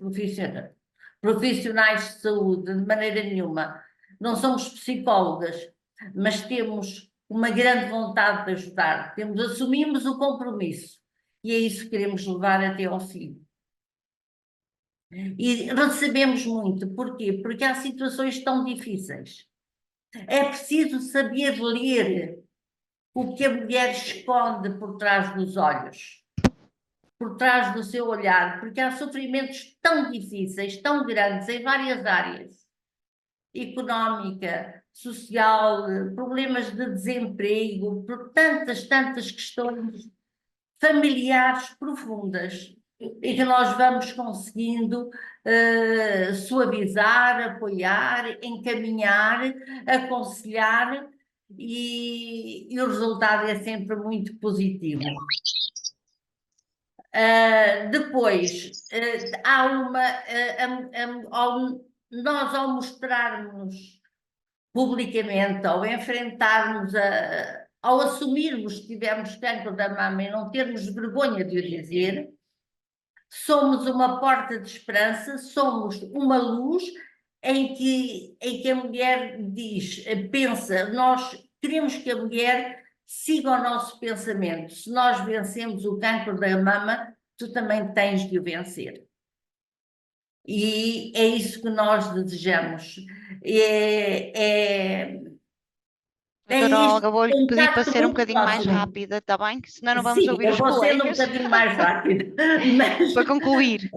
profissionais de saúde de maneira nenhuma, não somos psicólogas, mas temos uma grande vontade de ajudar, assumimos o compromisso e é isso que queremos levar até ao fim. E recebemos muito, porquê? Porque há situações tão difíceis. É preciso saber ler o que a mulher esconde por trás dos olhos, por trás do seu olhar, porque há sofrimentos tão difíceis, tão grandes em várias áreas, económica, social, problemas de desemprego, por tantas questões familiares profundas, e que nós vamos conseguindo suavizar, apoiar, encaminhar, aconselhar, e o resultado é sempre muito positivo. Depois, nós ao mostrarmos publicamente, ao enfrentarmos, ao assumirmos que tivemos cancro da mama e não termos vergonha de o dizer, somos uma porta de esperança, somos uma luz em que a mulher pensa, nós queremos que a mulher siga o nosso pensamento. Se nós vencemos o cancro da mama, tu também tens de o vencer. E é isso que nós desejamos. Doutora Olga, vou-lhe pedir para ser um muito bocadinho mais próximo. rápida, está bem? Que senão não vamos Sim, ouvir eu os vou sendo um colegas. bocadinho mais rápido. Para concluir.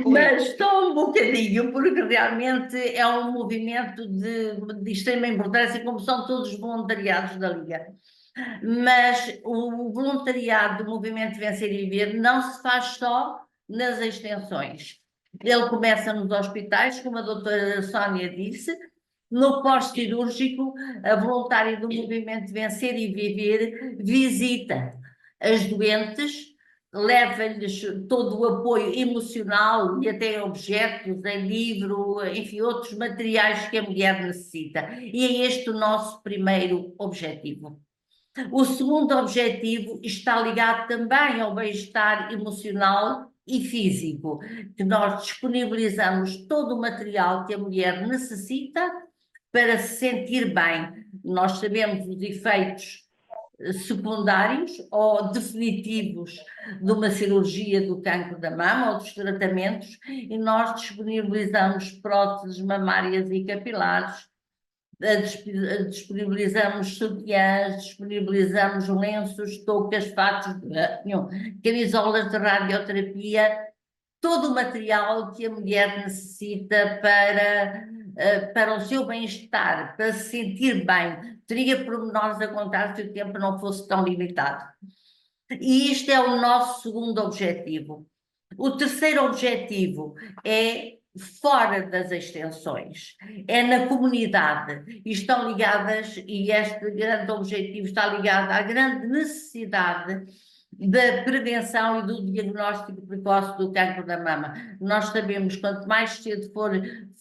Mas estou um bocadinho, porque realmente é um movimento de extrema importância, como são todos os voluntariados da Liga. Mas o voluntariado do Movimento Vencer e Viver não se faz só nas extensões. Ele começa nos hospitais, como a doutora Sónia disse, no pós-cirúrgico, a voluntária do Movimento Vencer e Viver visita as doentes, leva-lhes todo o apoio emocional e até objetos, em livro, enfim, outros materiais que a mulher necessita. E é este o nosso primeiro objetivo. O segundo objetivo está ligado também ao bem-estar emocional e físico, que nós disponibilizamos todo o material que a mulher necessita para se sentir bem. Nós sabemos os efeitos secundários ou definitivos de uma cirurgia do cancro da mama ou dos tratamentos, e nós disponibilizamos próteses mamárias e capilares, disponibilizamos sutiãs, disponibilizamos lenços, toucas, fatos, camisolas de radioterapia, todo o material que a mulher necessita para o seu bem-estar, para se sentir bem. Teria pormenores a contar se o tempo não fosse tão limitado. E isto é o nosso segundo objetivo. O terceiro objetivo é fora das extensões, é na comunidade, e estão ligadas, e este grande objetivo está ligado à grande necessidade da prevenção e do diagnóstico precoce do cancro da mama. Nós sabemos que quanto mais cedo for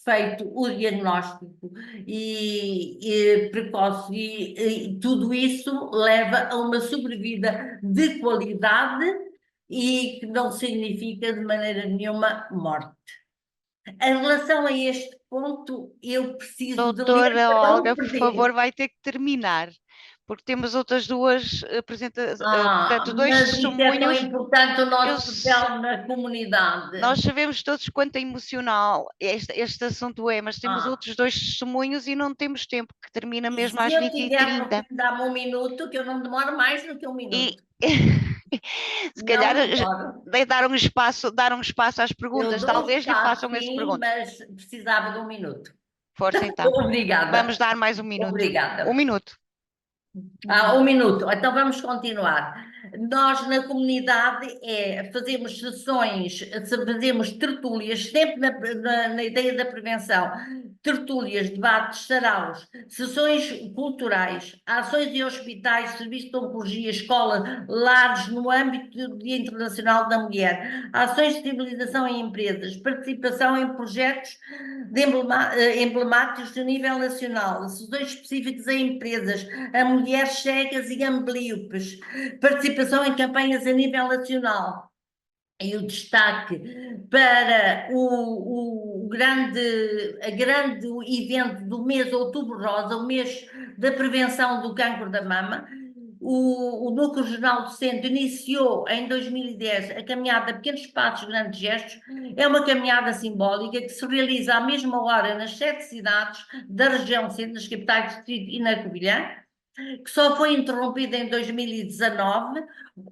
feito o diagnóstico e precoce, e tudo isso leva a uma sobrevida de qualidade e que não significa de maneira nenhuma morte. Em relação a este ponto, eu preciso de ler Doutora para não Olga, por perder. favor, vai ter que terminar, porque temos outras duas apresentações, portanto, dois Mas isso é tão testemunhos. importante o Eu nosso s- papel na comunidade. Nós sabemos todos quanto é emocional este assunto é, mas temos Ah, outros dois testemunhos e não temos tempo, que termina e mesmo se às eu tiver para 20h30. dar-me um minuto, que eu não demoro mais do que um E minuto. se calhar Não demoro. dar um espaço às Eu perguntas, dou talvez lhe espaço, façam essa sim, pergunta. mas precisava de um minuto. Força então. Vamos Obrigada. dar mais um minuto. Um Obrigada. minuto. Um minuto, então vamos continuar. Nós na comunidade fazemos sessões, fazemos tertúlias, sempre na ideia da prevenção, tertúlias, debates, saraus, sessões culturais, ações em hospitais, serviço de oncologia, escola, lares no âmbito do Dia Internacional da Mulher, ações de civilização em empresas, participação em projetos emblemáticos de nível nacional, sessões específicas em empresas, a mulheres cegas e amblíopes, participação em campanhas a nível nacional. E o destaque para o grande evento do mês Outubro Rosa, o mês da prevenção do cancro da mama. O Núcleo Regional do Centro iniciou em 2010 a caminhada Pequenos Passos, Grandes Gestos. É uma caminhada simbólica que se realiza à mesma hora nas 7 cidades da região centro, nas capitais do distrito e na Covilhã, que só foi interrompida em 2019.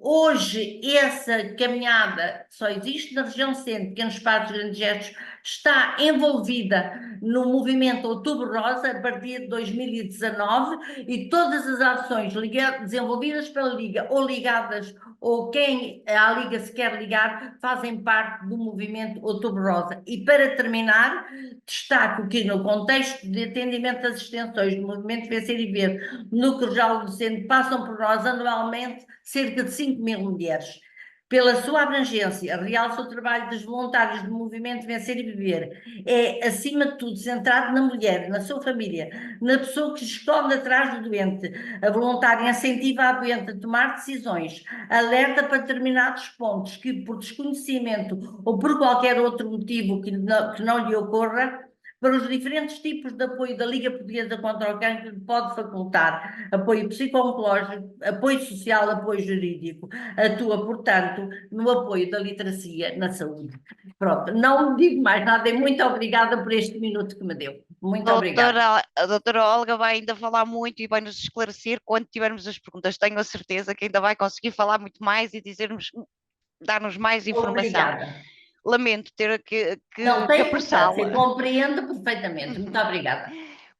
Hoje, essa caminhada só existe na região centro, Pequenos Passos, Grandes Gestos, está envolvida no movimento Outubro Rosa a partir de 2019 e todas as ações desenvolvidas pela Liga ou ligadas ou quem à Liga se quer ligar fazem parte do movimento Outubro Rosa. E para terminar, destaco que no contexto de atendimento das extensões do movimento Vencer e Ver no Corjal do Centro passam por nós anualmente cerca de 5.000 mulheres. Pela sua abrangência, realça o trabalho dos voluntários do movimento Vencer e Viver. É, acima de tudo, centrado na mulher, na sua família, na pessoa que esconde atrás do doente. A voluntária incentiva a doente a tomar decisões, alerta para determinados pontos que, por desconhecimento ou por qualquer outro motivo que não lhe ocorra, para os diferentes tipos de apoio da Liga Portuguesa contra o Cancro, pode facultar apoio psico-oncológico, apoio social, apoio jurídico. Atua, portanto, no apoio da literacia na saúde. Pronto, não digo mais nada e muito obrigada por este minuto que me deu. Muito obrigada. A doutora Olga vai ainda falar muito e vai nos esclarecer quando tivermos as perguntas. Tenho a certeza que ainda vai conseguir falar muito mais e dar-nos mais informação. Obrigada. Lamento ter Não tem apressá-la. importância, compreendo perfeitamente. Muito obrigada.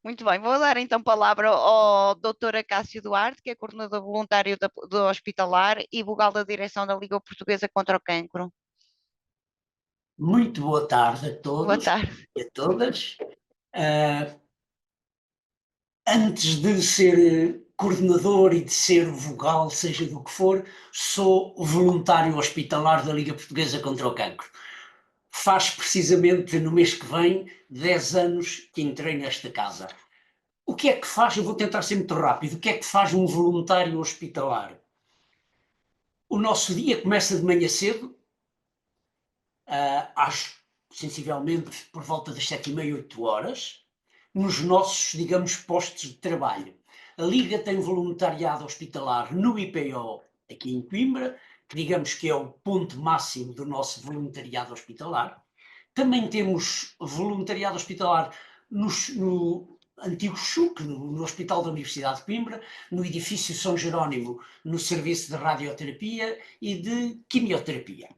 Muito bem, vou dar então palavra ao Dr. Cássio Duarte, que é coordenador voluntário do Hospitalar e vogal da direção da Liga Portuguesa contra o Cancro. Muito boa tarde a todos Boa tarde. e a todas. Antes de ser coordenador e de ser vogal, seja do que for, sou voluntário hospitalar da Liga Portuguesa contra o Cancro. Faz precisamente no mês que vem 10 anos que entrei nesta casa. O que é que faz? Eu vou tentar ser muito rápido. O que é que faz um voluntário hospitalar? O nosso dia começa de manhã cedo, sensivelmente por volta das 7h30, 8 horas, nos nossos, digamos, postos de trabalho. A Liga tem voluntariado hospitalar no IPO, aqui em Coimbra, que digamos que é o ponto máximo do nosso voluntariado hospitalar. Também temos voluntariado hospitalar no antigo CHUC, no Hospital da Universidade de Coimbra, no edifício São Jerónimo, no serviço de radioterapia e de quimioterapia.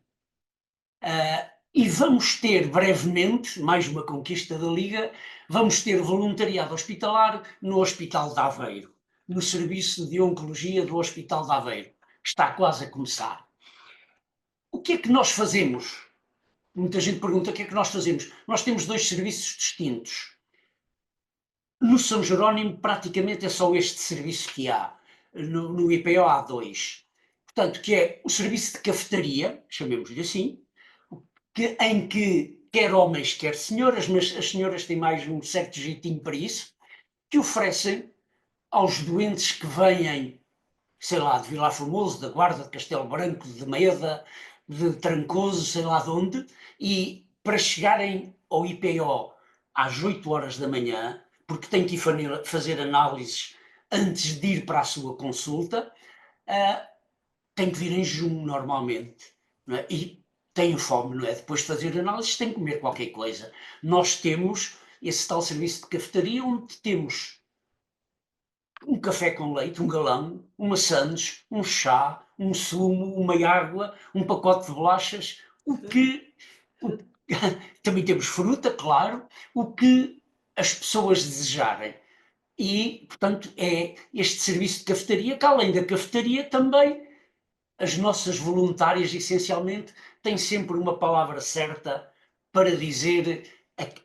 E vamos ter brevemente, mais uma conquista da Liga, vamos ter voluntariado hospitalar no Hospital de Aveiro, no serviço de oncologia do Hospital de Aveiro. Está quase a começar. O que é que nós fazemos? Muita gente pergunta o que é que nós fazemos. Nós temos 2 serviços distintos. No São Jerónimo, praticamente é só este serviço que há. No IPO há 2. Portanto, que é o serviço de cafetaria, chamemos-lhe assim, em que quer homens, quer senhoras, mas as senhoras têm mais um certo jeitinho para isso, que oferecem aos doentes que vêm, sei lá, de Vilar Formoso, da Guarda, de Castelo Branco, de Maeda, de Trancoso, sei lá de onde, e para chegarem ao IPO às 8 horas da manhã, porque tem que ir fazer análises antes de ir para a sua consulta, tem que vir em jejum normalmente, não é? E tem fome, não é? Depois de fazer análises tem que comer qualquer coisa. Nós temos esse tal serviço de cafetaria onde temos um café com leite, um galão, uma sandes, um chá, um sumo, uma água, um pacote de bolachas, também temos fruta, claro, o que as pessoas desejarem. E, portanto, é este serviço de cafetaria, que além da cafetaria também as nossas voluntárias, essencialmente, têm sempre uma palavra certa para dizer,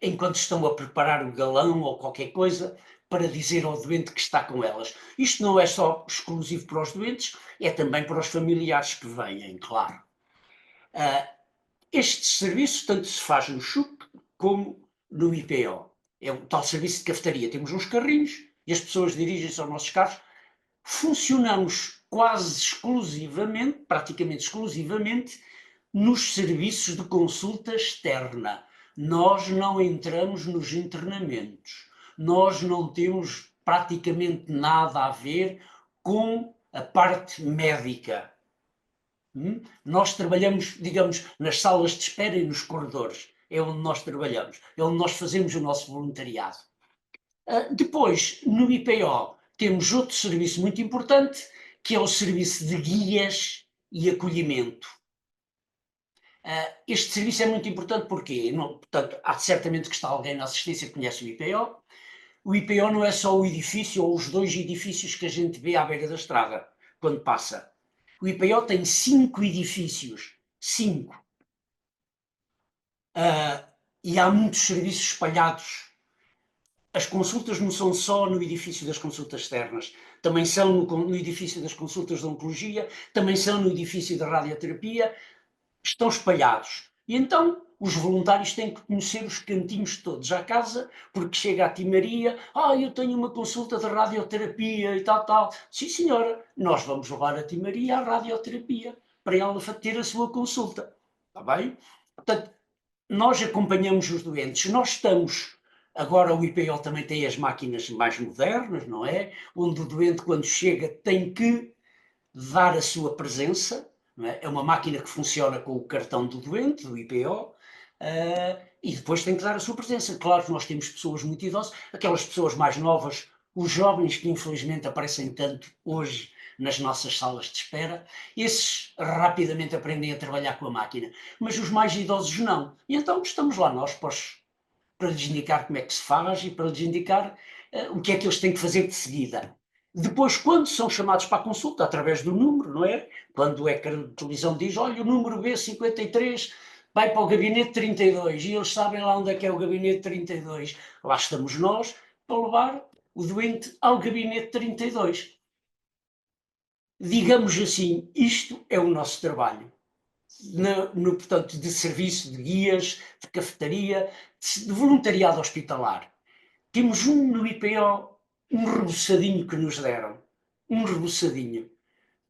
enquanto estão a preparar o galão ou qualquer coisa, para dizer ao doente que está com elas. Isto não é só exclusivo para os doentes, é também para os familiares que vêm, claro. Este serviço tanto se faz no CHUC como no IPO. É o tal serviço de cafetaria. Temos uns carrinhos e as pessoas dirigem-se aos nossos carros. Funcionamos quase exclusivamente, praticamente exclusivamente, nos serviços de consulta externa. Nós não entramos nos internamentos. Nós não temos praticamente nada a ver com a parte médica. Nós trabalhamos, digamos, nas salas de espera e nos corredores. É onde nós trabalhamos. É onde nós fazemos o nosso voluntariado. Depois, no IPO, temos outro serviço muito importante, que é o serviço de guias e acolhimento. Este serviço é muito importante porque, portanto, há certamente que está alguém na assistência que conhece o IPO. O IPO não é só o edifício ou os 2 edifícios que a gente vê à beira da estrada, quando passa. O IPO tem 5 edifícios. 5. E há muitos serviços espalhados. As consultas não são só no edifício das consultas externas, também são no edifício das consultas de oncologia, também são no edifício da radioterapia, estão espalhados. E então os voluntários têm que conhecer os cantinhos todos à casa, porque chega a Timaria, eu tenho uma consulta de radioterapia e tal. Sim, senhora, nós vamos levar a Timaria à radioterapia, para ela ter a sua consulta. Está bem? Portanto, nós acompanhamos os doentes, nós estamos... Agora o IPO também tem as máquinas mais modernas, não é? Onde o doente, quando chega, tem que dar a sua presença, não é? É uma máquina que funciona com o cartão do doente, do IPO, e depois tem que dar a sua presença. Claro que nós temos pessoas muito idosas, aquelas pessoas mais novas, os jovens que infelizmente aparecem tanto hoje nas nossas salas de espera, esses rapidamente aprendem a trabalhar com a máquina, mas os mais idosos não. E então estamos lá nós para lhes indicar como é que se faz e para lhes indicar o que é que eles têm que fazer de seguida. Depois, quando são chamados para a consulta, através do número, não é? Quando é que a televisão diz, olha, o número B53 vai para o gabinete 32, e eles sabem lá onde é que é o gabinete 32. Lá estamos nós para levar o doente ao gabinete 32. Digamos assim, isto é o nosso trabalho. Portanto, de serviço, de guias, de cafetaria, de voluntariado hospitalar. Temos no IPO um reboçadinho que nos deram. Um reboçadinho.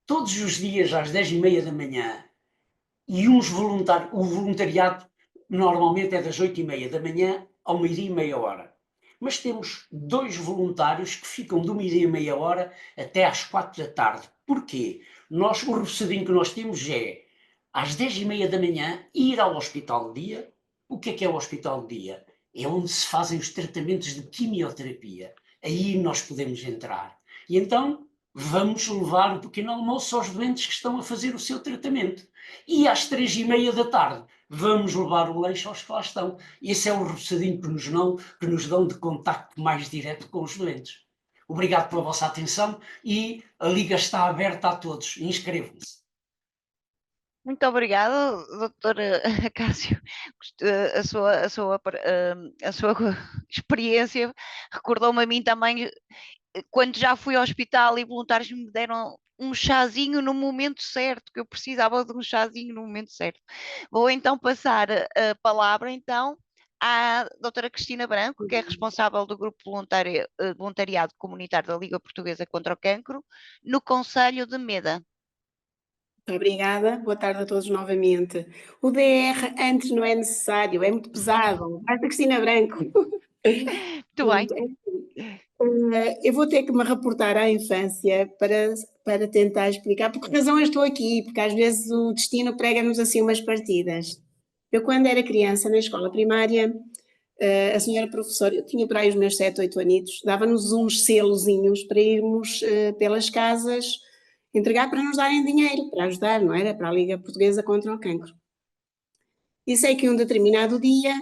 Todos os dias às 10h30 da manhã. E o voluntariado normalmente é das 8h30 da manhã ao 12h30. Mas temos 2 voluntários que ficam do 12h30 até às 4 da tarde. Porquê? O reboçadinho que nós temos é às 10h30 da manhã, ir ao hospital de dia. O que é o hospital de dia? É onde se fazem os tratamentos de quimioterapia. Aí nós podemos entrar. E então vamos levar o pequeno almoço aos doentes que estão a fazer o seu tratamento. E às 3h30 da tarde vamos levar o lanche aos que lá estão. Esse é o repousadinho que nos dão de contacto mais direto com os doentes. Obrigado pela vossa atenção e a Liga está aberta a todos. Inscrevam-se. Muito obrigada, doutor Cássio. A sua experiência recordou-me a mim também, quando já fui ao hospital e voluntários me deram um chazinho no momento certo, que eu precisava de um chazinho no momento certo. Vou então passar a palavra então à doutora Cristina Branco, que é responsável do grupo voluntariado comunitário da Liga Portuguesa contra o Cancro, no Conselho de Meda. Obrigada, boa tarde a todos novamente. O DR antes não é necessário, é muito pesado. Basta Cristina Branco. Muito bem. Pronto, é assim. Eu vou ter que me reportar à infância para tentar explicar por que razão eu estou aqui, porque às vezes o destino prega-nos assim umas partidas. Eu, quando era criança, na escola primária, a senhora professora, eu tinha por aí os meus 7, 8 anitos, dava-nos uns selozinhos para irmos pelas casas entregar para nos darem dinheiro, para ajudar, não era? Para a Liga Portuguesa contra o Cancro. E sei que um determinado dia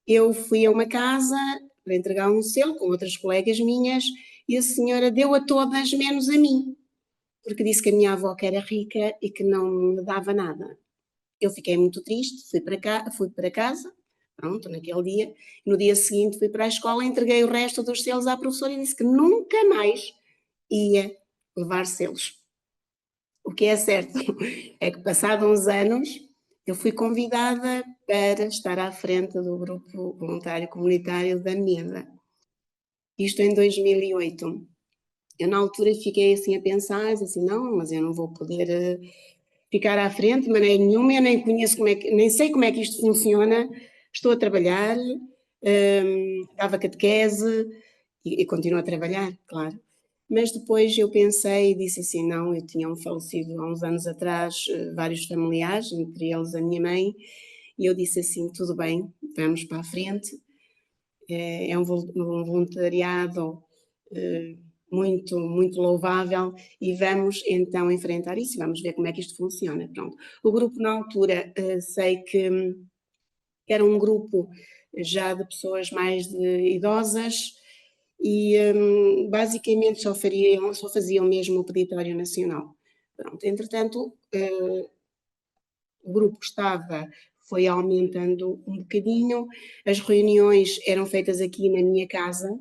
eu fui a uma casa para entregar um selo com outras colegas minhas e a senhora deu a todas menos a mim, porque disse que a minha avó que era rica e que não me dava nada. Eu fiquei muito triste, fui para casa, pronto, naquele dia. No dia seguinte fui para a escola, entreguei o resto dos selos à professora e disse que nunca mais ia levar selos. O que é certo é que, passados uns anos, eu fui convidada para estar à frente do grupo voluntário comunitário da MEDA. Isto em 2008. Eu, na altura, fiquei assim a pensar, assim, não, mas eu não vou poder ficar à frente de maneira nenhuma, eu nem conheço nem sei como é que isto funciona, estou a trabalhar, dava catequese e continuo a trabalhar, claro. Mas depois eu pensei e disse assim, não, eu tinha falecido há uns anos atrás vários familiares, entre eles a minha mãe, e eu disse assim, tudo bem, vamos para a frente, é um voluntariado muito, muito louvável e vamos então enfrentar isso, vamos ver como é que isto funciona. Pronto. O grupo na altura, sei que era um grupo já de pessoas mais idosas, e basicamente só faziam mesmo o peditório nacional. Pronto, entretanto, o grupo foi aumentando um bocadinho, as reuniões eram feitas aqui na minha casa,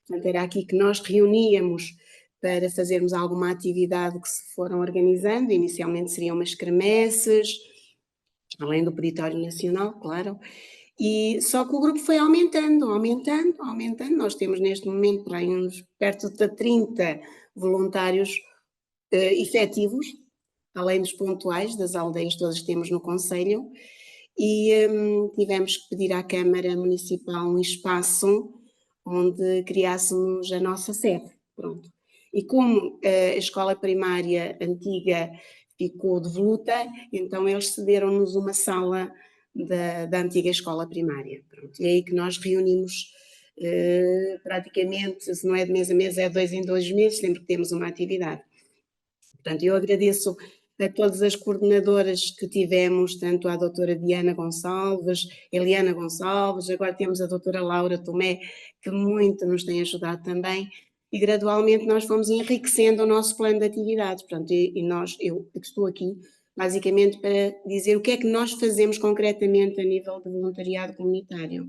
portanto era aqui que nós reuníamos para fazermos alguma atividade que se foram organizando, inicialmente seriam umas quermesses, além do peditório nacional, claro. E só que o grupo foi aumentando. Nós temos neste momento para aí perto de 30 voluntários efetivos, além dos pontuais das aldeias todas que temos no concelho, e tivemos que pedir à Câmara Municipal um espaço onde criássemos a nossa sede. Pronto. E como a escola primária antiga ficou devoluta, então eles cederam-nos uma sala da antiga escola primária. Pronto. E é aí que nós reunimos praticamente, se não é de mês a mês, é 2 em 2 meses, sempre que temos uma atividade. Portanto, eu agradeço a todas as coordenadoras que tivemos, tanto à doutora Diana Gonçalves, Eliana Gonçalves, agora temos a doutora Laura Tomé, que muito nos tem ajudado também, e gradualmente nós fomos enriquecendo o nosso plano de atividades. Portanto, eu estou aqui basicamente para dizer o que é que nós fazemos concretamente a nível de voluntariado comunitário.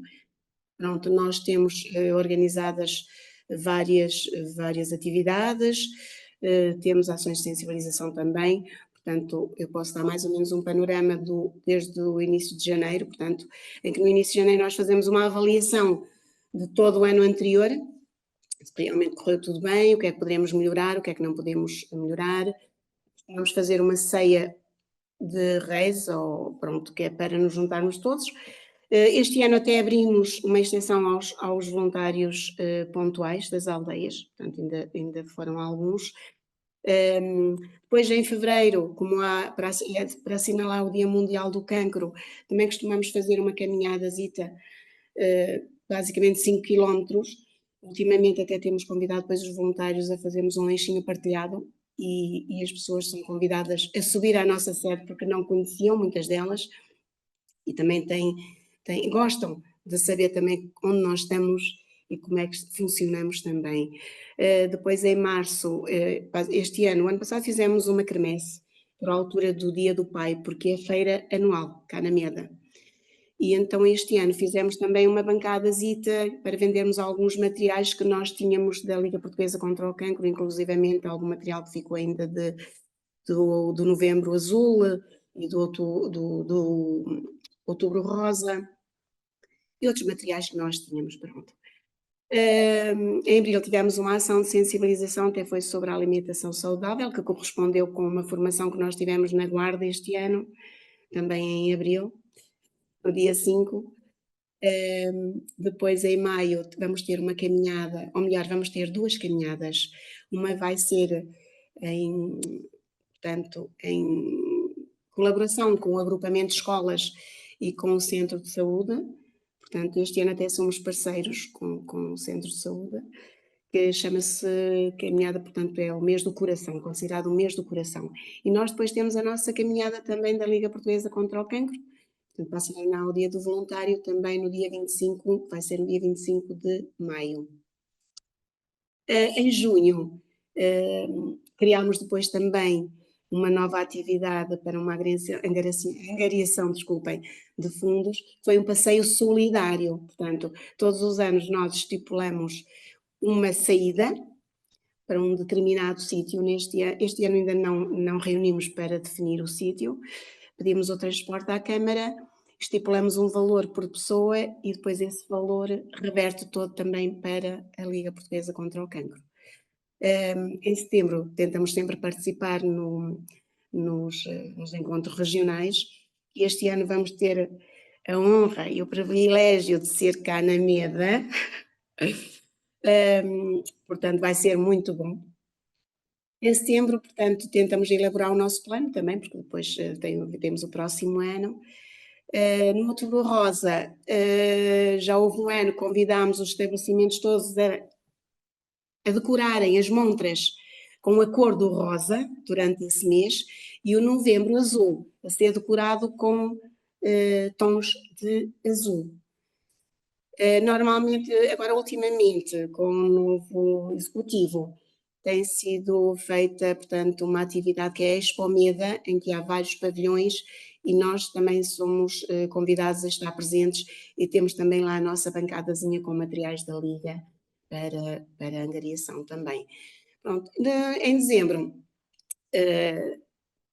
Pronto, nós temos organizadas várias atividades, temos ações de sensibilização também, portanto, eu posso dar mais ou menos um panorama desde o início de janeiro, portanto, em que no início de janeiro nós fazemos uma avaliação de todo o ano anterior, se realmente correu tudo bem, o que é que poderemos melhorar, o que é que não podemos melhorar. Vamos fazer uma ceia de reis, ou pronto, que é para nos juntarmos todos. Este ano até abrimos uma extensão aos voluntários pontuais das aldeias, portanto ainda foram alguns. Depois em fevereiro, como para assinalar o Dia Mundial do Cancro, também costumamos fazer uma caminhadazita, basicamente 5 km. Ultimamente até temos convidado depois os voluntários a fazermos um lanchinho partilhado e as pessoas são convidadas a subir à nossa sede porque não conheciam, muitas delas, e também gostam de saber também onde nós estamos e como é que funcionamos também. Depois em março, o ano passado fizemos uma quermesse por altura do Dia do Pai, porque é a feira anual, cá na Meda. E então este ano fizemos também uma bancadazita para vendermos alguns materiais que nós tínhamos da Liga Portuguesa contra o Cancro, inclusivamente algum material que ficou ainda do Novembro Azul e do Outubro Rosa e outros materiais que nós tínhamos, pronto. Em abril tivemos uma ação de sensibilização, até foi sobre a alimentação saudável, que correspondeu com uma formação que nós tivemos na Guarda este ano, também em abril, no dia 5. Depois, em maio, vamos ter uma caminhada, ou melhor, vamos ter 2 caminhadas. Uma vai ser em, portanto, em colaboração com o agrupamento de escolas e com o centro de saúde. Portanto, este ano até somos parceiros com o centro de saúde, que chama-se caminhada, portanto, é o mês do coração, considerado o mês do coração. E nós depois temos a nossa caminhada também da Liga Portuguesa contra o Cancro. Portanto, vai ser o dia do voluntário também no dia 25, vai ser no dia 25 de maio. Em junho, criámos depois também uma nova atividade para uma angariação, desculpem, de fundos, foi um passeio solidário. Portanto, todos os anos nós estipulamos uma saída para um determinado sítio. Este ano ainda não reunimos para definir o sítio, pedimos o transporte à Câmara, estipulamos um valor por pessoa e depois esse valor reverte todo também para a Liga Portuguesa contra o Cancro. Em setembro tentamos sempre participar nos encontros regionais e este ano vamos ter a honra e o privilégio de ser cá na Meda. Portanto, vai ser muito bom. Em setembro, portanto, tentamos elaborar o nosso plano também, porque depois temos o próximo ano. No Outubro Rosa, já houve um ano, convidámos os estabelecimentos todos a decorarem as montras com a cor do rosa durante esse mês e o Novembro Azul, a ser decorado com tons de azul. Normalmente, agora ultimamente, com o novo executivo, tem sido feita, portanto, uma atividade que é a Expo Meda, em que há vários pavilhões e nós também somos convidados a estar presentes e temos também lá a nossa bancadazinha com materiais da Liga para angariação também. Pronto, em dezembro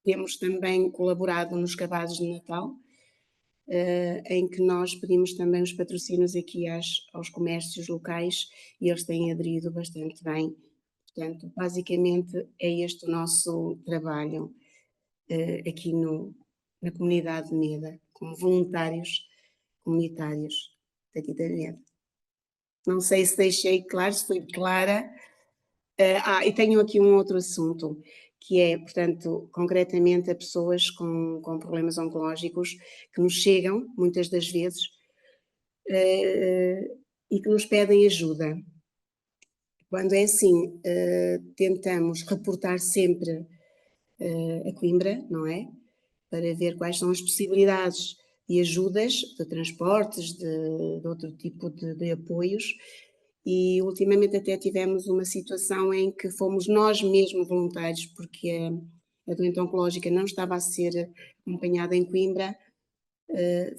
temos também colaborado nos cabazes de Natal, em que nós pedimos também os patrocínios aqui aos comércios locais e eles têm aderido bastante bem. Portanto, basicamente é este o nosso trabalho aqui na comunidade de Meda, como voluntários comunitários daqui da Meda. Não sei se deixei claro, se fui clara. E tenho aqui um outro assunto, que é, portanto, concretamente a pessoas com problemas oncológicos que nos chegam, muitas das vezes, e que nos pedem ajuda. Quando é assim, tentamos reportar sempre a Coimbra, não é? Para ver quais são as possibilidades de ajudas, de transportes, de outro tipo de apoios. E ultimamente até tivemos uma situação em que fomos nós mesmos voluntários, porque a doente oncológica não estava a ser acompanhada em Coimbra,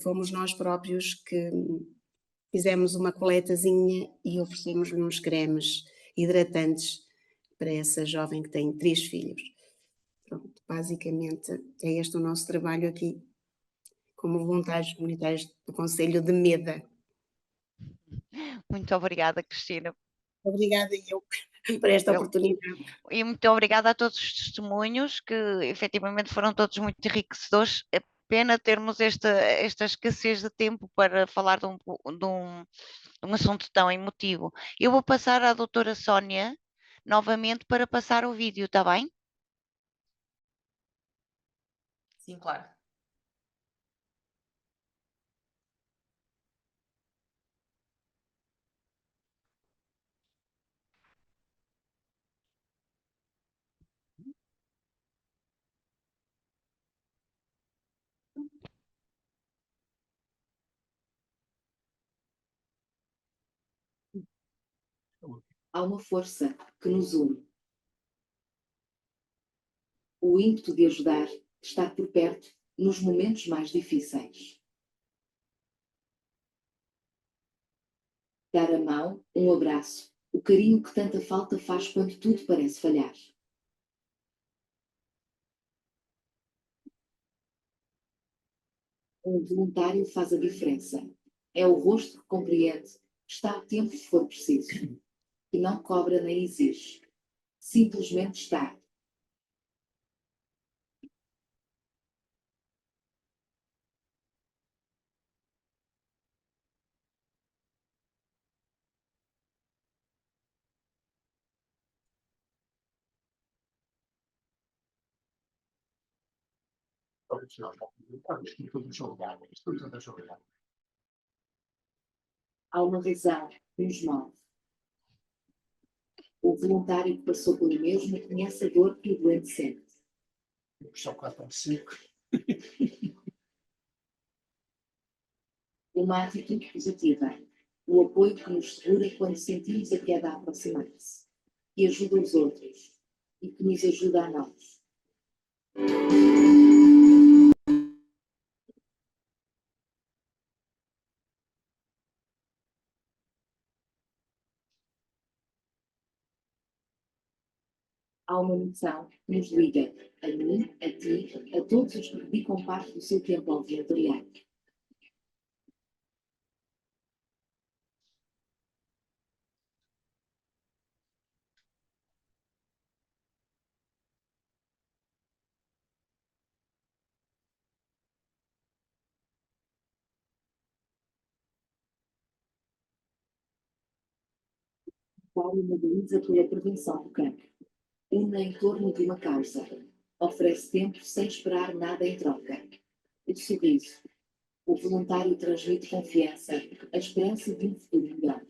fomos nós próprios que fizemos uma coletazinha e oferecemos-lhe uns cremes hidratantes para essa jovem que tem 3 filhos. Pronto, basicamente é este o nosso trabalho aqui, como voluntários comunitários do Conselho de Meda. Muito obrigada, Cristina. Obrigada eu por esta oportunidade. E muito obrigada a todos os testemunhos, que efetivamente foram todos muito enriquecedores. É pena termos esta escassez de tempo para falar de um assunto tão emotivo. Eu vou passar à doutora Sónia novamente para passar o vídeo, está bem? Sim, claro. Há uma força que nos une. O ímpeto de ajudar, de estar por perto, nos momentos mais difíceis. Dar a mão, um abraço, o carinho que tanta falta faz quando tudo parece falhar. Um voluntário faz a diferença. É o rosto que compreende, Está o tempo que for preciso. E não cobra nem exige. Simplesmente está. Há uma razão que nos move. O voluntário que passou pelo mesmo conhece a dor que o doente sente. Só 4 5. Uma atitude positiva. O apoio que nos segura quando sentimos a queda a aproximar-se. Que ajuda os outros. E que nos ajuda a nós. Há uma missão que nos liga, a mim, a ti, a todos os que dedicam parte do seu tempo ao voluntariado. Paulo mobiliza pela prevenção do cancro. Une em torno de uma causa. Oferece tempo sem esperar nada em troca. O sorriso. O voluntário transmite confiança, a esperança de um futuro melhor.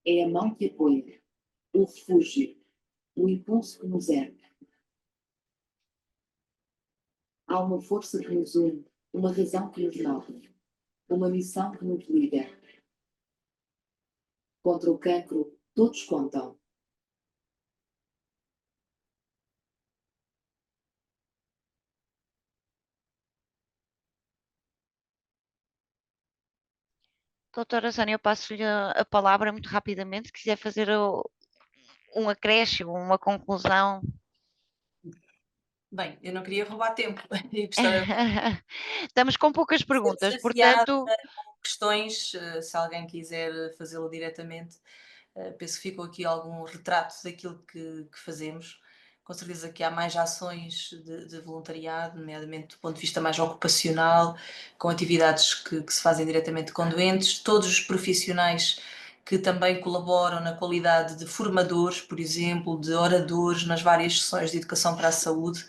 É a mão que apoia, o refúgio, o impulso que nos ergue. Há uma força que nos une, uma razão que nos move, uma missão que nos liga. Contra o cancro, todos contam. Doutora Sónia, eu passo-lhe a palavra muito rapidamente, se quiser fazer um acréscimo, uma conclusão. Bem, eu não queria roubar tempo e gostava Estamos com poucas de ser perguntas, desafiada portanto, com questões, se alguém quiser fazê-lo diretamente. Penso que ficou aqui algum retrato daquilo que fazemos. Com certeza que há mais ações de voluntariado, nomeadamente do ponto de vista mais ocupacional, com atividades que se fazem diretamente com doentes. Todos os profissionais que também colaboram na qualidade de formadores, por exemplo, de oradores nas várias sessões de educação para a saúde.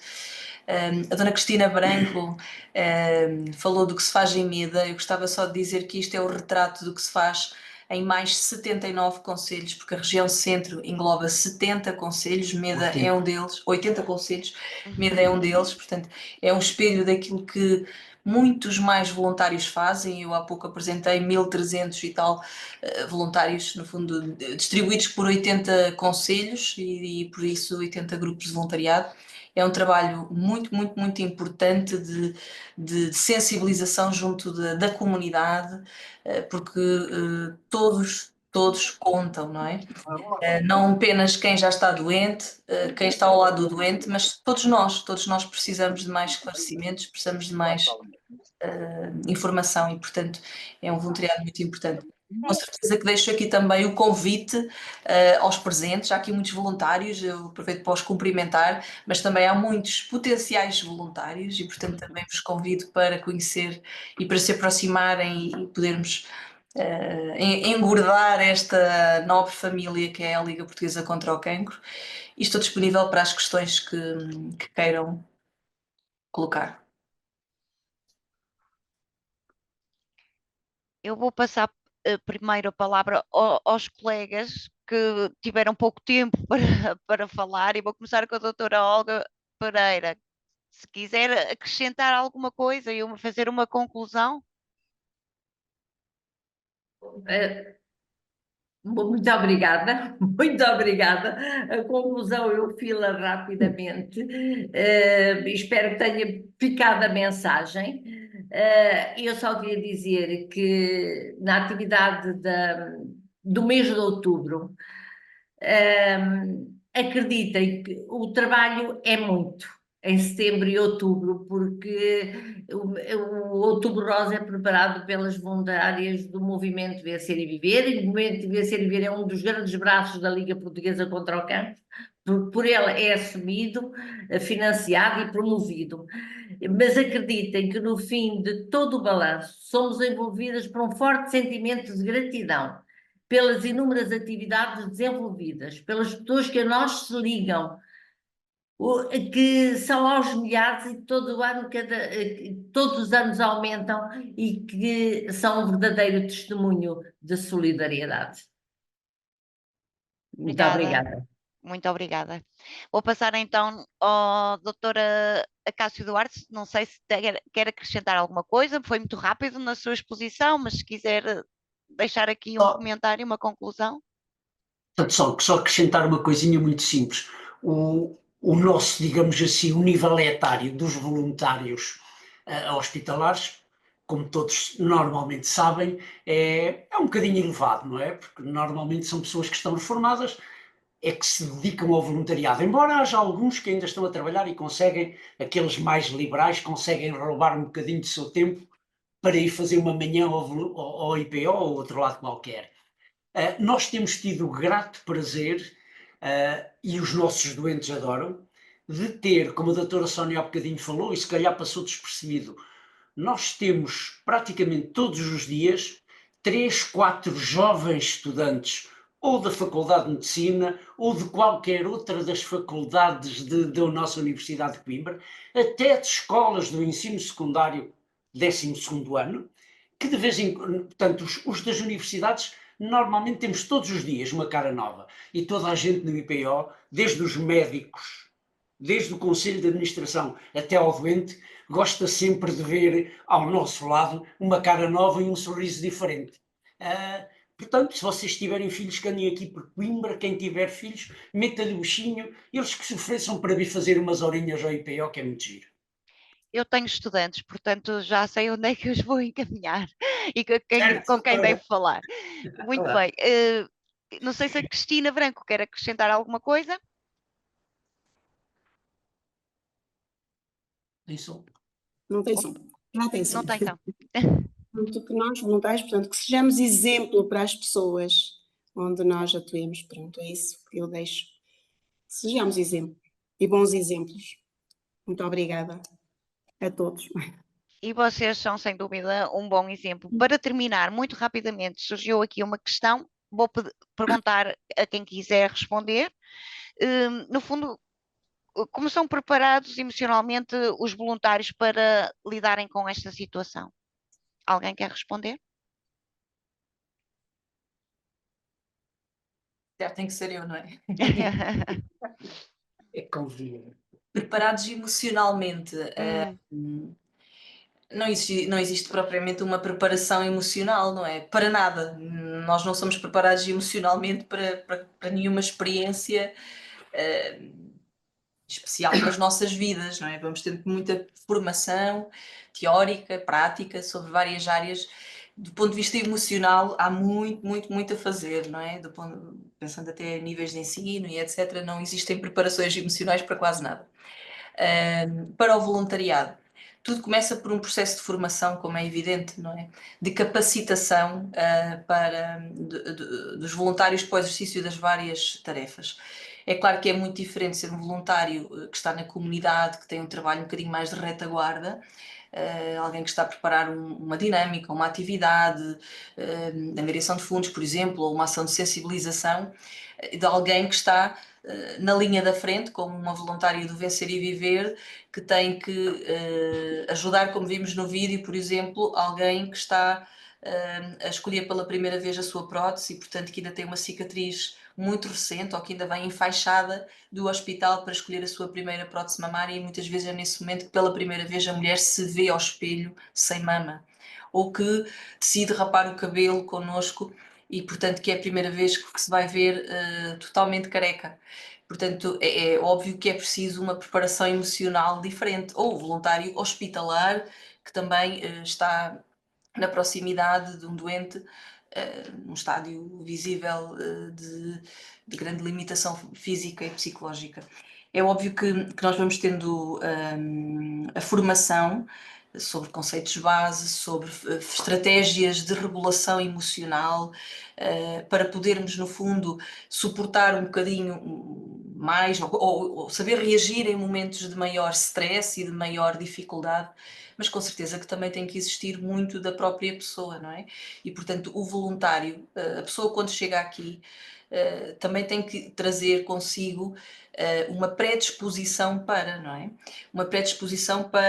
A dona Cristina Branco falou do que se faz em Meda. Eu gostava só de dizer que isto é o retrato do que se faz em mais 79 concelhos, porque a região centro engloba 70 concelhos, Meda é um deles, 80 concelhos, Meda é um deles, portanto é um espelho daquilo que muitos mais voluntários fazem. Eu há pouco apresentei 1.300 e tal voluntários, no fundo, distribuídos por 80 concelhos e por isso 80 grupos de voluntariado. É um trabalho muito, muito, muito importante de sensibilização junto da comunidade, porque todos contam, não é? Não apenas quem já está doente, quem está ao lado do doente, mas todos nós precisamos de mais esclarecimentos, precisamos de mais informação e, portanto, é um voluntariado muito importante. Com certeza que deixo aqui também o convite aos presentes. Há aqui muitos voluntários, eu aproveito para os cumprimentar, mas também há muitos potenciais voluntários e, portanto, também vos convido para conhecer e para se aproximarem e podermos engordar esta nobre família que é a Liga Portuguesa contra o Cancro. E estou disponível para as questões que queiram colocar. eu vou passar primeiro a palavra aos colegas que tiveram pouco tempo para falar e vou começar com a doutora Olga Pereira. Se quiser acrescentar alguma coisa e fazer uma conclusão. Muito obrigada, muito obrigada. A conclusão eu filo rapidamente. Espero que tenha ficado a mensagem. Eu só queria dizer que na atividade do mês de outubro, acreditem que o trabalho é muito. em setembro e outubro, porque o Outubro Rosa é preparado pelas voluntárias do Movimento Vencer e Viver, e o Movimento Vencer e Viver é um dos grandes braços da Liga Portuguesa contra o Cancro, por ela é assumido, financiado e promovido. Mas acreditem que no fim de todo o balanço somos envolvidas por um forte sentimento de gratidão pelas inúmeras atividades desenvolvidas, pelas pessoas que a nós se ligam, que são aos milhares e todo ano, todos os anos aumentam e que são um verdadeiro testemunho de solidariedade. Muito obrigada. Muito obrigada. Vou passar então ao doutora Acácio Duarte, não sei se quer acrescentar alguma coisa, foi muito rápido na sua exposição, mas se quiser deixar aqui um comentário, uma conclusão. Portanto, só acrescentar uma coisinha muito simples. O nosso, digamos assim, o nível etário dos voluntários hospitalares, como todos normalmente sabem, é um bocadinho elevado, não é? Porque normalmente são pessoas que estão reformadas, é que se dedicam ao voluntariado, embora haja alguns que ainda estão a trabalhar e conseguem, aqueles mais liberais, conseguem roubar um bocadinho do seu tempo para ir fazer uma manhã ao IPO ou outro lado qualquer. Nós temos tido o grato prazer, e os nossos doentes adoram, de ter, como a doutora Sónia há bocadinho falou, e se calhar passou despercebido, nós temos praticamente todos os dias 3, 4 jovens estudantes, ou da Faculdade de Medicina, ou de qualquer outra das faculdades da nossa Universidade de Coimbra, até de escolas do ensino secundário, 12º ano, que de vez em quando, portanto, os das universidades, normalmente temos todos os dias uma cara nova, e toda a gente no IPO, desde os médicos, desde o Conselho de Administração até ao doente, gosta sempre de ver ao nosso lado uma cara nova e um sorriso diferente. Portanto, se vocês tiverem filhos que andem aqui por Coimbra, quem tiver filhos, meta-lhe o bichinho, eles que se ofereçam para vir fazer umas horinhas ao IPO, que é muito giro. Eu tenho estudantes, portanto já sei onde é que os vou encaminhar e com quem Certo. devo falar. Muito bem. Não sei se a Cristina Branco quer acrescentar alguma coisa. Tem som? Não tem som. Já tem som. Não tem som. Portanto, que nós, voluntários, portanto, que sejamos exemplo para as pessoas onde nós atuemos. Pronto, é isso que eu deixo. Sejamos exemplo e bons exemplos. Muito obrigada a todos. E vocês são, sem dúvida, um bom exemplo. Para terminar, muito rapidamente, surgiu aqui uma questão, vou perguntar a quem quiser responder. No fundo, como são preparados emocionalmente os voluntários para lidarem com esta situação? Alguém quer responder? Certo, tem que ser eu, não é? É convívio. Preparados emocionalmente. Não existe propriamente uma preparação emocional, não é? Para nada. Nós não somos preparados emocionalmente para nenhuma experiência especial nas nossas vidas, não é? Vamos ter muita formação teórica, prática, sobre várias áreas. Do ponto de vista emocional, há muito a fazer, não é? Pensando até em níveis de ensino e etc., não existem preparações emocionais para quase nada. Para o voluntariado, tudo começa por um processo de formação, como é evidente, não é? De capacitação dos voluntários para o exercício das várias tarefas. É claro que é muito diferente ser um voluntário que está na comunidade, que tem um trabalho um bocadinho mais de retaguarda, alguém que está a preparar uma dinâmica, uma atividade, de angariação de fundos, por exemplo, ou uma ação de sensibilização, de alguém que está na linha da frente, como uma voluntária do Vencer e Viver, que tem que ajudar, como vimos no vídeo, por exemplo, alguém que está a escolher pela primeira vez a sua prótese e, portanto, que ainda tem uma cicatriz muito recente ou que ainda vem enfaixada do hospital para escolher a sua primeira prótese mamária, e muitas vezes é nesse momento que pela primeira vez a mulher se vê ao espelho sem mama, ou que decide rapar o cabelo connosco e, portanto, que é a primeira vez que se vai ver totalmente careca. Portanto, é óbvio que é preciso uma preparação emocional diferente, ou o voluntário hospitalar, que também está na proximidade de um doente, num estádio visível de grande limitação física e psicológica. É óbvio que nós vamos tendo a formação sobre conceitos base, sobre estratégias de regulação emocional, para podermos, no fundo, suportar um bocadinho mais, ou saber reagir em momentos de maior stress e de maior dificuldade, mas com certeza que também tem que existir muito da própria pessoa, não é? E, portanto, o voluntário, a pessoa quando chega aqui, também tem que trazer consigo uma predisposição para, não é? Uma predisposição para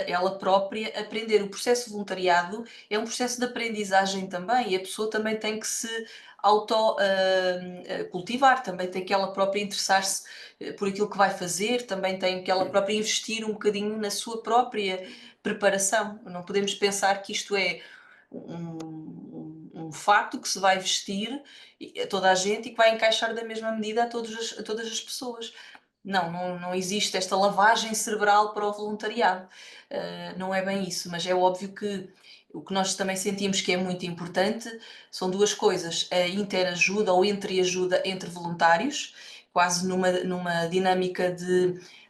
ela própria aprender. O processo de voluntariado é um processo de aprendizagem também, e a pessoa também tem que se cultivar, também tem que ela própria interessar-se por aquilo que vai fazer, também tem que ela própria investir um bocadinho na sua própria preparação. Não podemos pensar que isto é um fato que se vai vestir a toda a gente e que vai encaixar da mesma medida a todas as pessoas. Não existe esta lavagem cerebral para o voluntariado. Não é bem isso, mas é óbvio que o que nós também sentimos que é muito importante são duas coisas: a interajuda ou entreajuda entre voluntários, quase numa dinâmica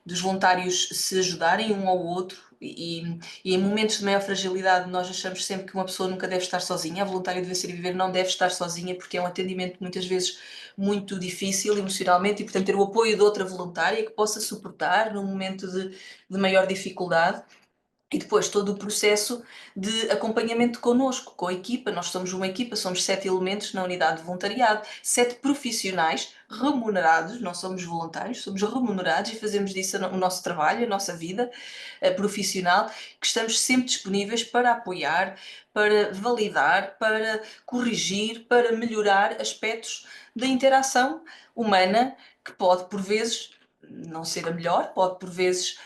dos voluntários se ajudarem um ao outro. E em momentos de maior fragilidade, nós achamos sempre que uma pessoa nunca deve estar sozinha. A voluntária de Vencer e Viver não deve estar sozinha, porque é um atendimento muitas vezes muito difícil emocionalmente, e portanto ter o apoio de outra voluntária que possa suportar num momento de maior dificuldade. E depois todo o processo de acompanhamento connosco, com a equipa. Nós somos uma equipa, somos 7 elementos na unidade de voluntariado, 7 profissionais remunerados, não somos voluntários, somos remunerados e fazemos disso o nosso trabalho, a nossa vida profissional, que estamos sempre disponíveis para apoiar, para validar, para corrigir, para melhorar aspectos da interação humana, que pode por vezes não ser a melhor, pode por vezes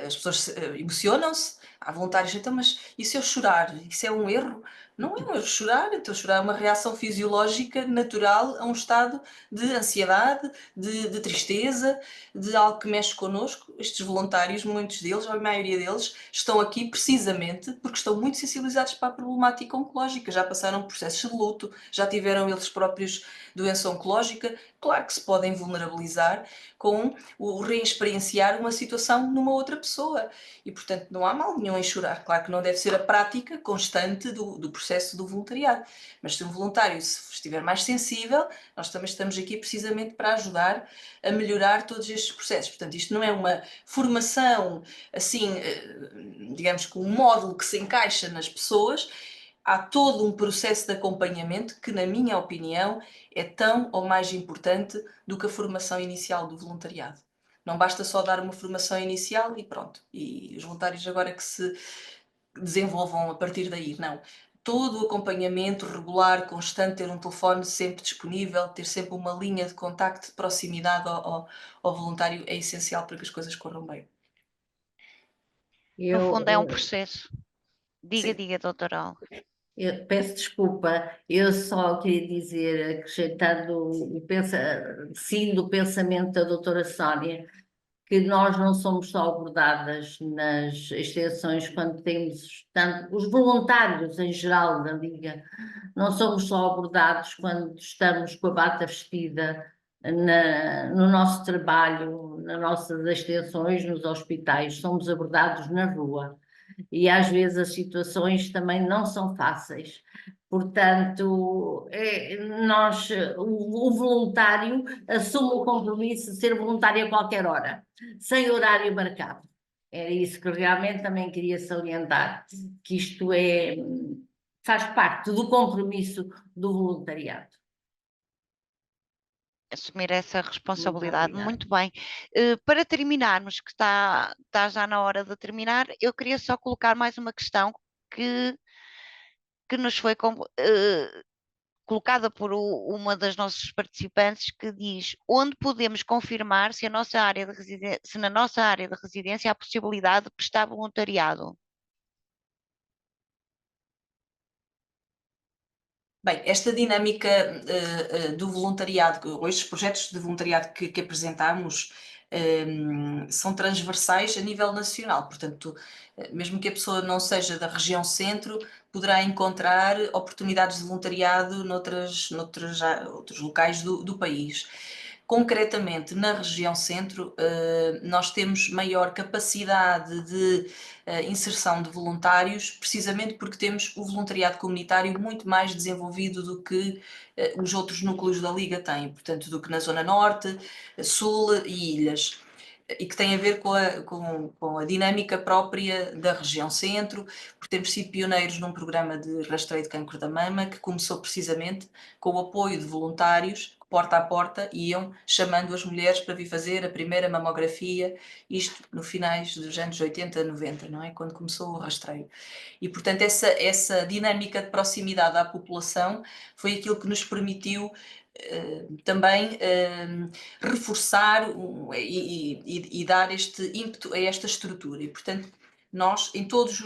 as pessoas emocionam-se, há voluntários, então, mas e se eu chorar? Isso é um erro? Não é um erro chorar, então chorar é uma reação fisiológica natural a um estado de ansiedade, de tristeza, de algo que mexe connosco. Estes voluntários, muitos deles, ou a maioria deles, estão aqui precisamente porque estão muito sensibilizados para a problemática oncológica, já passaram processos de luto, já tiveram eles próprios doença oncológica. Claro que se podem vulnerabilizar com o reexperienciar uma situação numa outra pessoa. E, portanto, não há mal nenhum em chorar. Claro que não deve ser a prática constante do processo do voluntariado. Mas se um voluntário estiver mais sensível, nós também estamos aqui precisamente para ajudar a melhorar todos estes processos. Portanto, isto não é uma formação, assim, digamos que um módulo que se encaixa nas pessoas. Há todo um processo de acompanhamento que, na minha opinião, é tão ou mais importante do que a formação inicial do voluntariado. Não basta só dar uma formação inicial e pronto, e os voluntários agora que se desenvolvam a partir daí. Não. Todo o acompanhamento regular, constante, ter um telefone sempre disponível, ter sempre uma linha de contacto, de proximidade ao voluntário é essencial para que as coisas corram bem. No fundo é um processo. Sim. Diga, doutora Olga. Eu peço desculpa, eu só queria dizer, acrescentando seguindo o pensamento da doutora Sónia, que nós não somos só abordadas nas extensões quando temos, tanto os voluntários em geral da Liga, não somos só abordados quando estamos com a bata vestida no nosso trabalho, nas nossas extensões, nos hospitais, somos abordados na rua. E às vezes as situações também não são fáceis. Portanto, o voluntário assume o compromisso de ser voluntário a qualquer hora, sem horário marcado. Era isso que realmente também queria salientar, que isto faz parte do compromisso do voluntariado. Assumir essa responsabilidade. Muito bem. Para terminarmos, que está já na hora de terminar, eu queria só colocar mais uma questão que nos foi colocada por uma das nossas participantes, que diz: onde podemos confirmar se na nossa área de residência há possibilidade de prestar voluntariado? Bem, esta dinâmica do voluntariado, ou estes projetos de voluntariado que apresentamos, são transversais a nível nacional. Portanto, mesmo que a pessoa não seja da região centro, poderá encontrar oportunidades de voluntariado outros locais do país. Concretamente, na região centro, nós temos maior capacidade de inserção de voluntários, precisamente porque temos o voluntariado comunitário muito mais desenvolvido do que os outros núcleos da Liga têm, portanto, do que na Zona Norte, Sul e Ilhas, e que tem a ver com a dinâmica própria da região centro, porque temos sido pioneiros num programa de rastreio de cancro da mama, que começou precisamente com o apoio de voluntários, que porta a porta iam chamando as mulheres para vir fazer a primeira mamografia, isto no finais dos anos 80, 90, não é? Quando começou o rastreio. E, portanto, essa dinâmica de proximidade à população foi aquilo que nos permitiu também reforçar e dar este ímpeto a esta estrutura. E, portanto, nós, em todos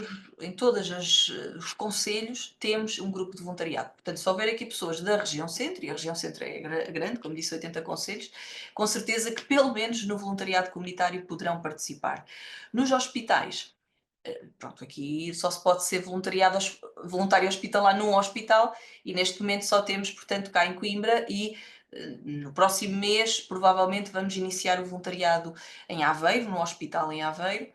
os concelhos, temos um grupo de voluntariado. Portanto, se houver aqui pessoas da região centro, e a região centro é grande, como disse, 80 concelhos, com certeza que pelo menos no voluntariado comunitário poderão participar. Nos hospitais, pronto, aqui só se pode ser voluntário hospitalar num hospital, e neste momento só temos, portanto, cá em Coimbra, e no próximo mês provavelmente vamos iniciar o voluntariado em Aveiro, no hospital em Aveiro,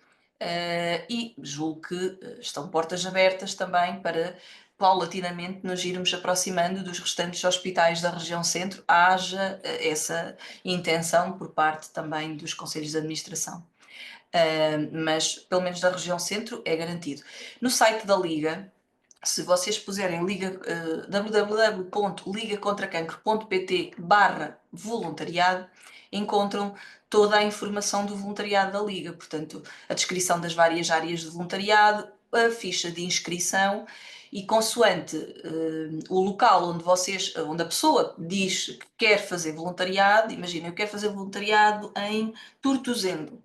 e julgo que estão portas abertas também para paulatinamente nos irmos aproximando dos restantes hospitais da região centro, haja essa intenção por parte também dos conselhos de administração. Mas pelo menos da região centro é garantido. No site da Liga, se vocês puserem www.ligacontracancro.pt/voluntariado, encontram toda a informação do voluntariado da Liga, portanto, a descrição das várias áreas de voluntariado, a ficha de inscrição, e consoante o local onde a pessoa diz que quer fazer voluntariado, imagina, eu quero fazer voluntariado em Tortozendo,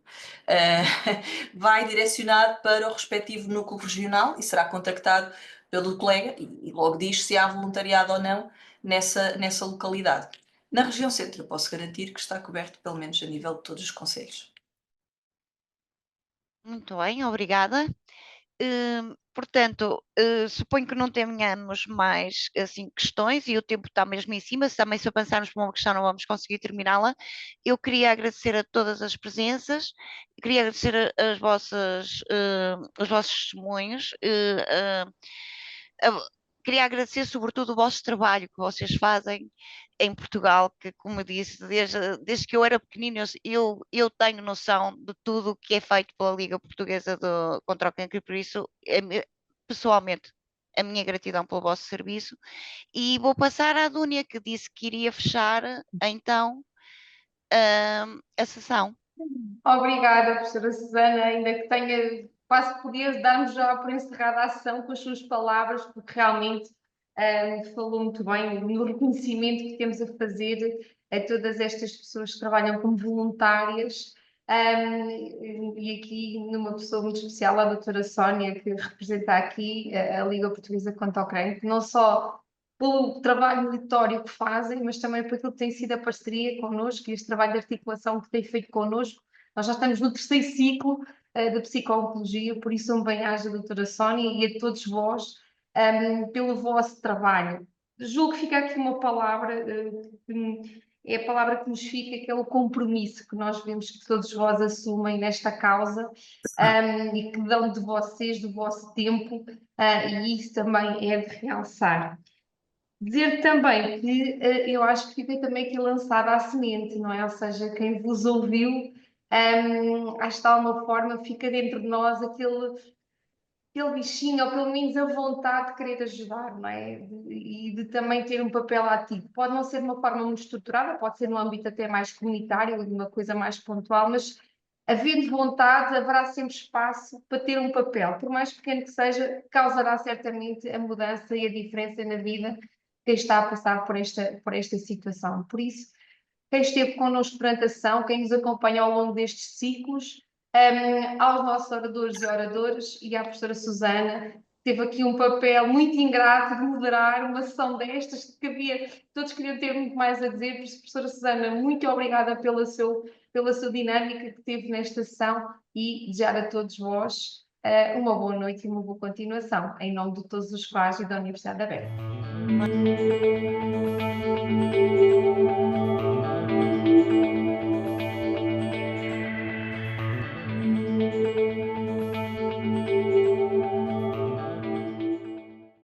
vai direcionado para o respectivo núcleo regional e será contactado pelo colega e logo diz se há voluntariado ou não nessa localidade. Na região centro, eu posso garantir que está coberto, pelo menos a nível de todos os concelhos. Muito bem, obrigada. Portanto, suponho que não tenhamos mais assim, questões e o tempo está mesmo em cima. Também, se pensarmos por uma questão, não vamos conseguir terminá-la. Eu queria agradecer a todas as presenças, queria agradecer os vossos testemunhos. Queria agradecer sobretudo o vosso trabalho que vocês fazem em Portugal, que, como eu disse, desde que eu era pequenino, eu tenho noção de tudo o que é feito pela Liga Portuguesa contra o Cancro, e por isso, pessoalmente, a minha gratidão pelo vosso serviço. E vou passar à Dúnia, que disse que iria fechar, então, a sessão. Obrigada, professora Susana, ainda que tenha quase podia dar-me já por encerrada a sessão com as suas palavras, porque realmente falou muito bem no reconhecimento que temos a fazer a todas estas pessoas que trabalham como voluntárias, e aqui numa pessoa muito especial, a doutora Sónia, que representa aqui a Liga Portuguesa contra o Cancro, não só pelo trabalho meritório que fazem, mas também por aquilo que tem sido a parceria connosco e este trabalho de articulação que tem feito connosco. Nós já estamos no 3º ciclo da psico-oncologia, por isso um bem-aja, doutora Sónia, e a todos vós pelo vosso trabalho. Julgo que fica aqui uma palavra, é a palavra que nos fica, que é o compromisso que nós vemos que todos vós assumem nesta causa, e que dão de vocês, do vosso tempo, e isso também é de realçar. Dizer também que eu acho que fica também aqui lançada a semente, não é? Ou seja, quem vos ouviu, acho que de alguma forma fica dentro de nós aquele bichinho, ou pelo menos a vontade de querer ajudar, não é? E de também ter um papel ativo. Pode não ser de uma forma muito estruturada, pode ser num âmbito até mais comunitário, de uma coisa mais pontual, mas havendo vontade, haverá sempre espaço para ter um papel, por mais pequeno que seja, causará certamente a mudança e a diferença na vida de quem está a passar por esta situação. Por isso, quem esteve connosco durante a sessão, quem nos acompanha ao longo destes ciclos, aos nossos oradores e oradoras e à professora Susana, teve aqui um papel muito ingrato de moderar uma sessão destas, que todos queriam ter muito mais a dizer, por isso, professora Susana, muito obrigada pela sua dinâmica que teve nesta sessão, e desejar a todos vós uma boa noite e uma boa continuação, em nome de todos os quais e da Universidade Aberta.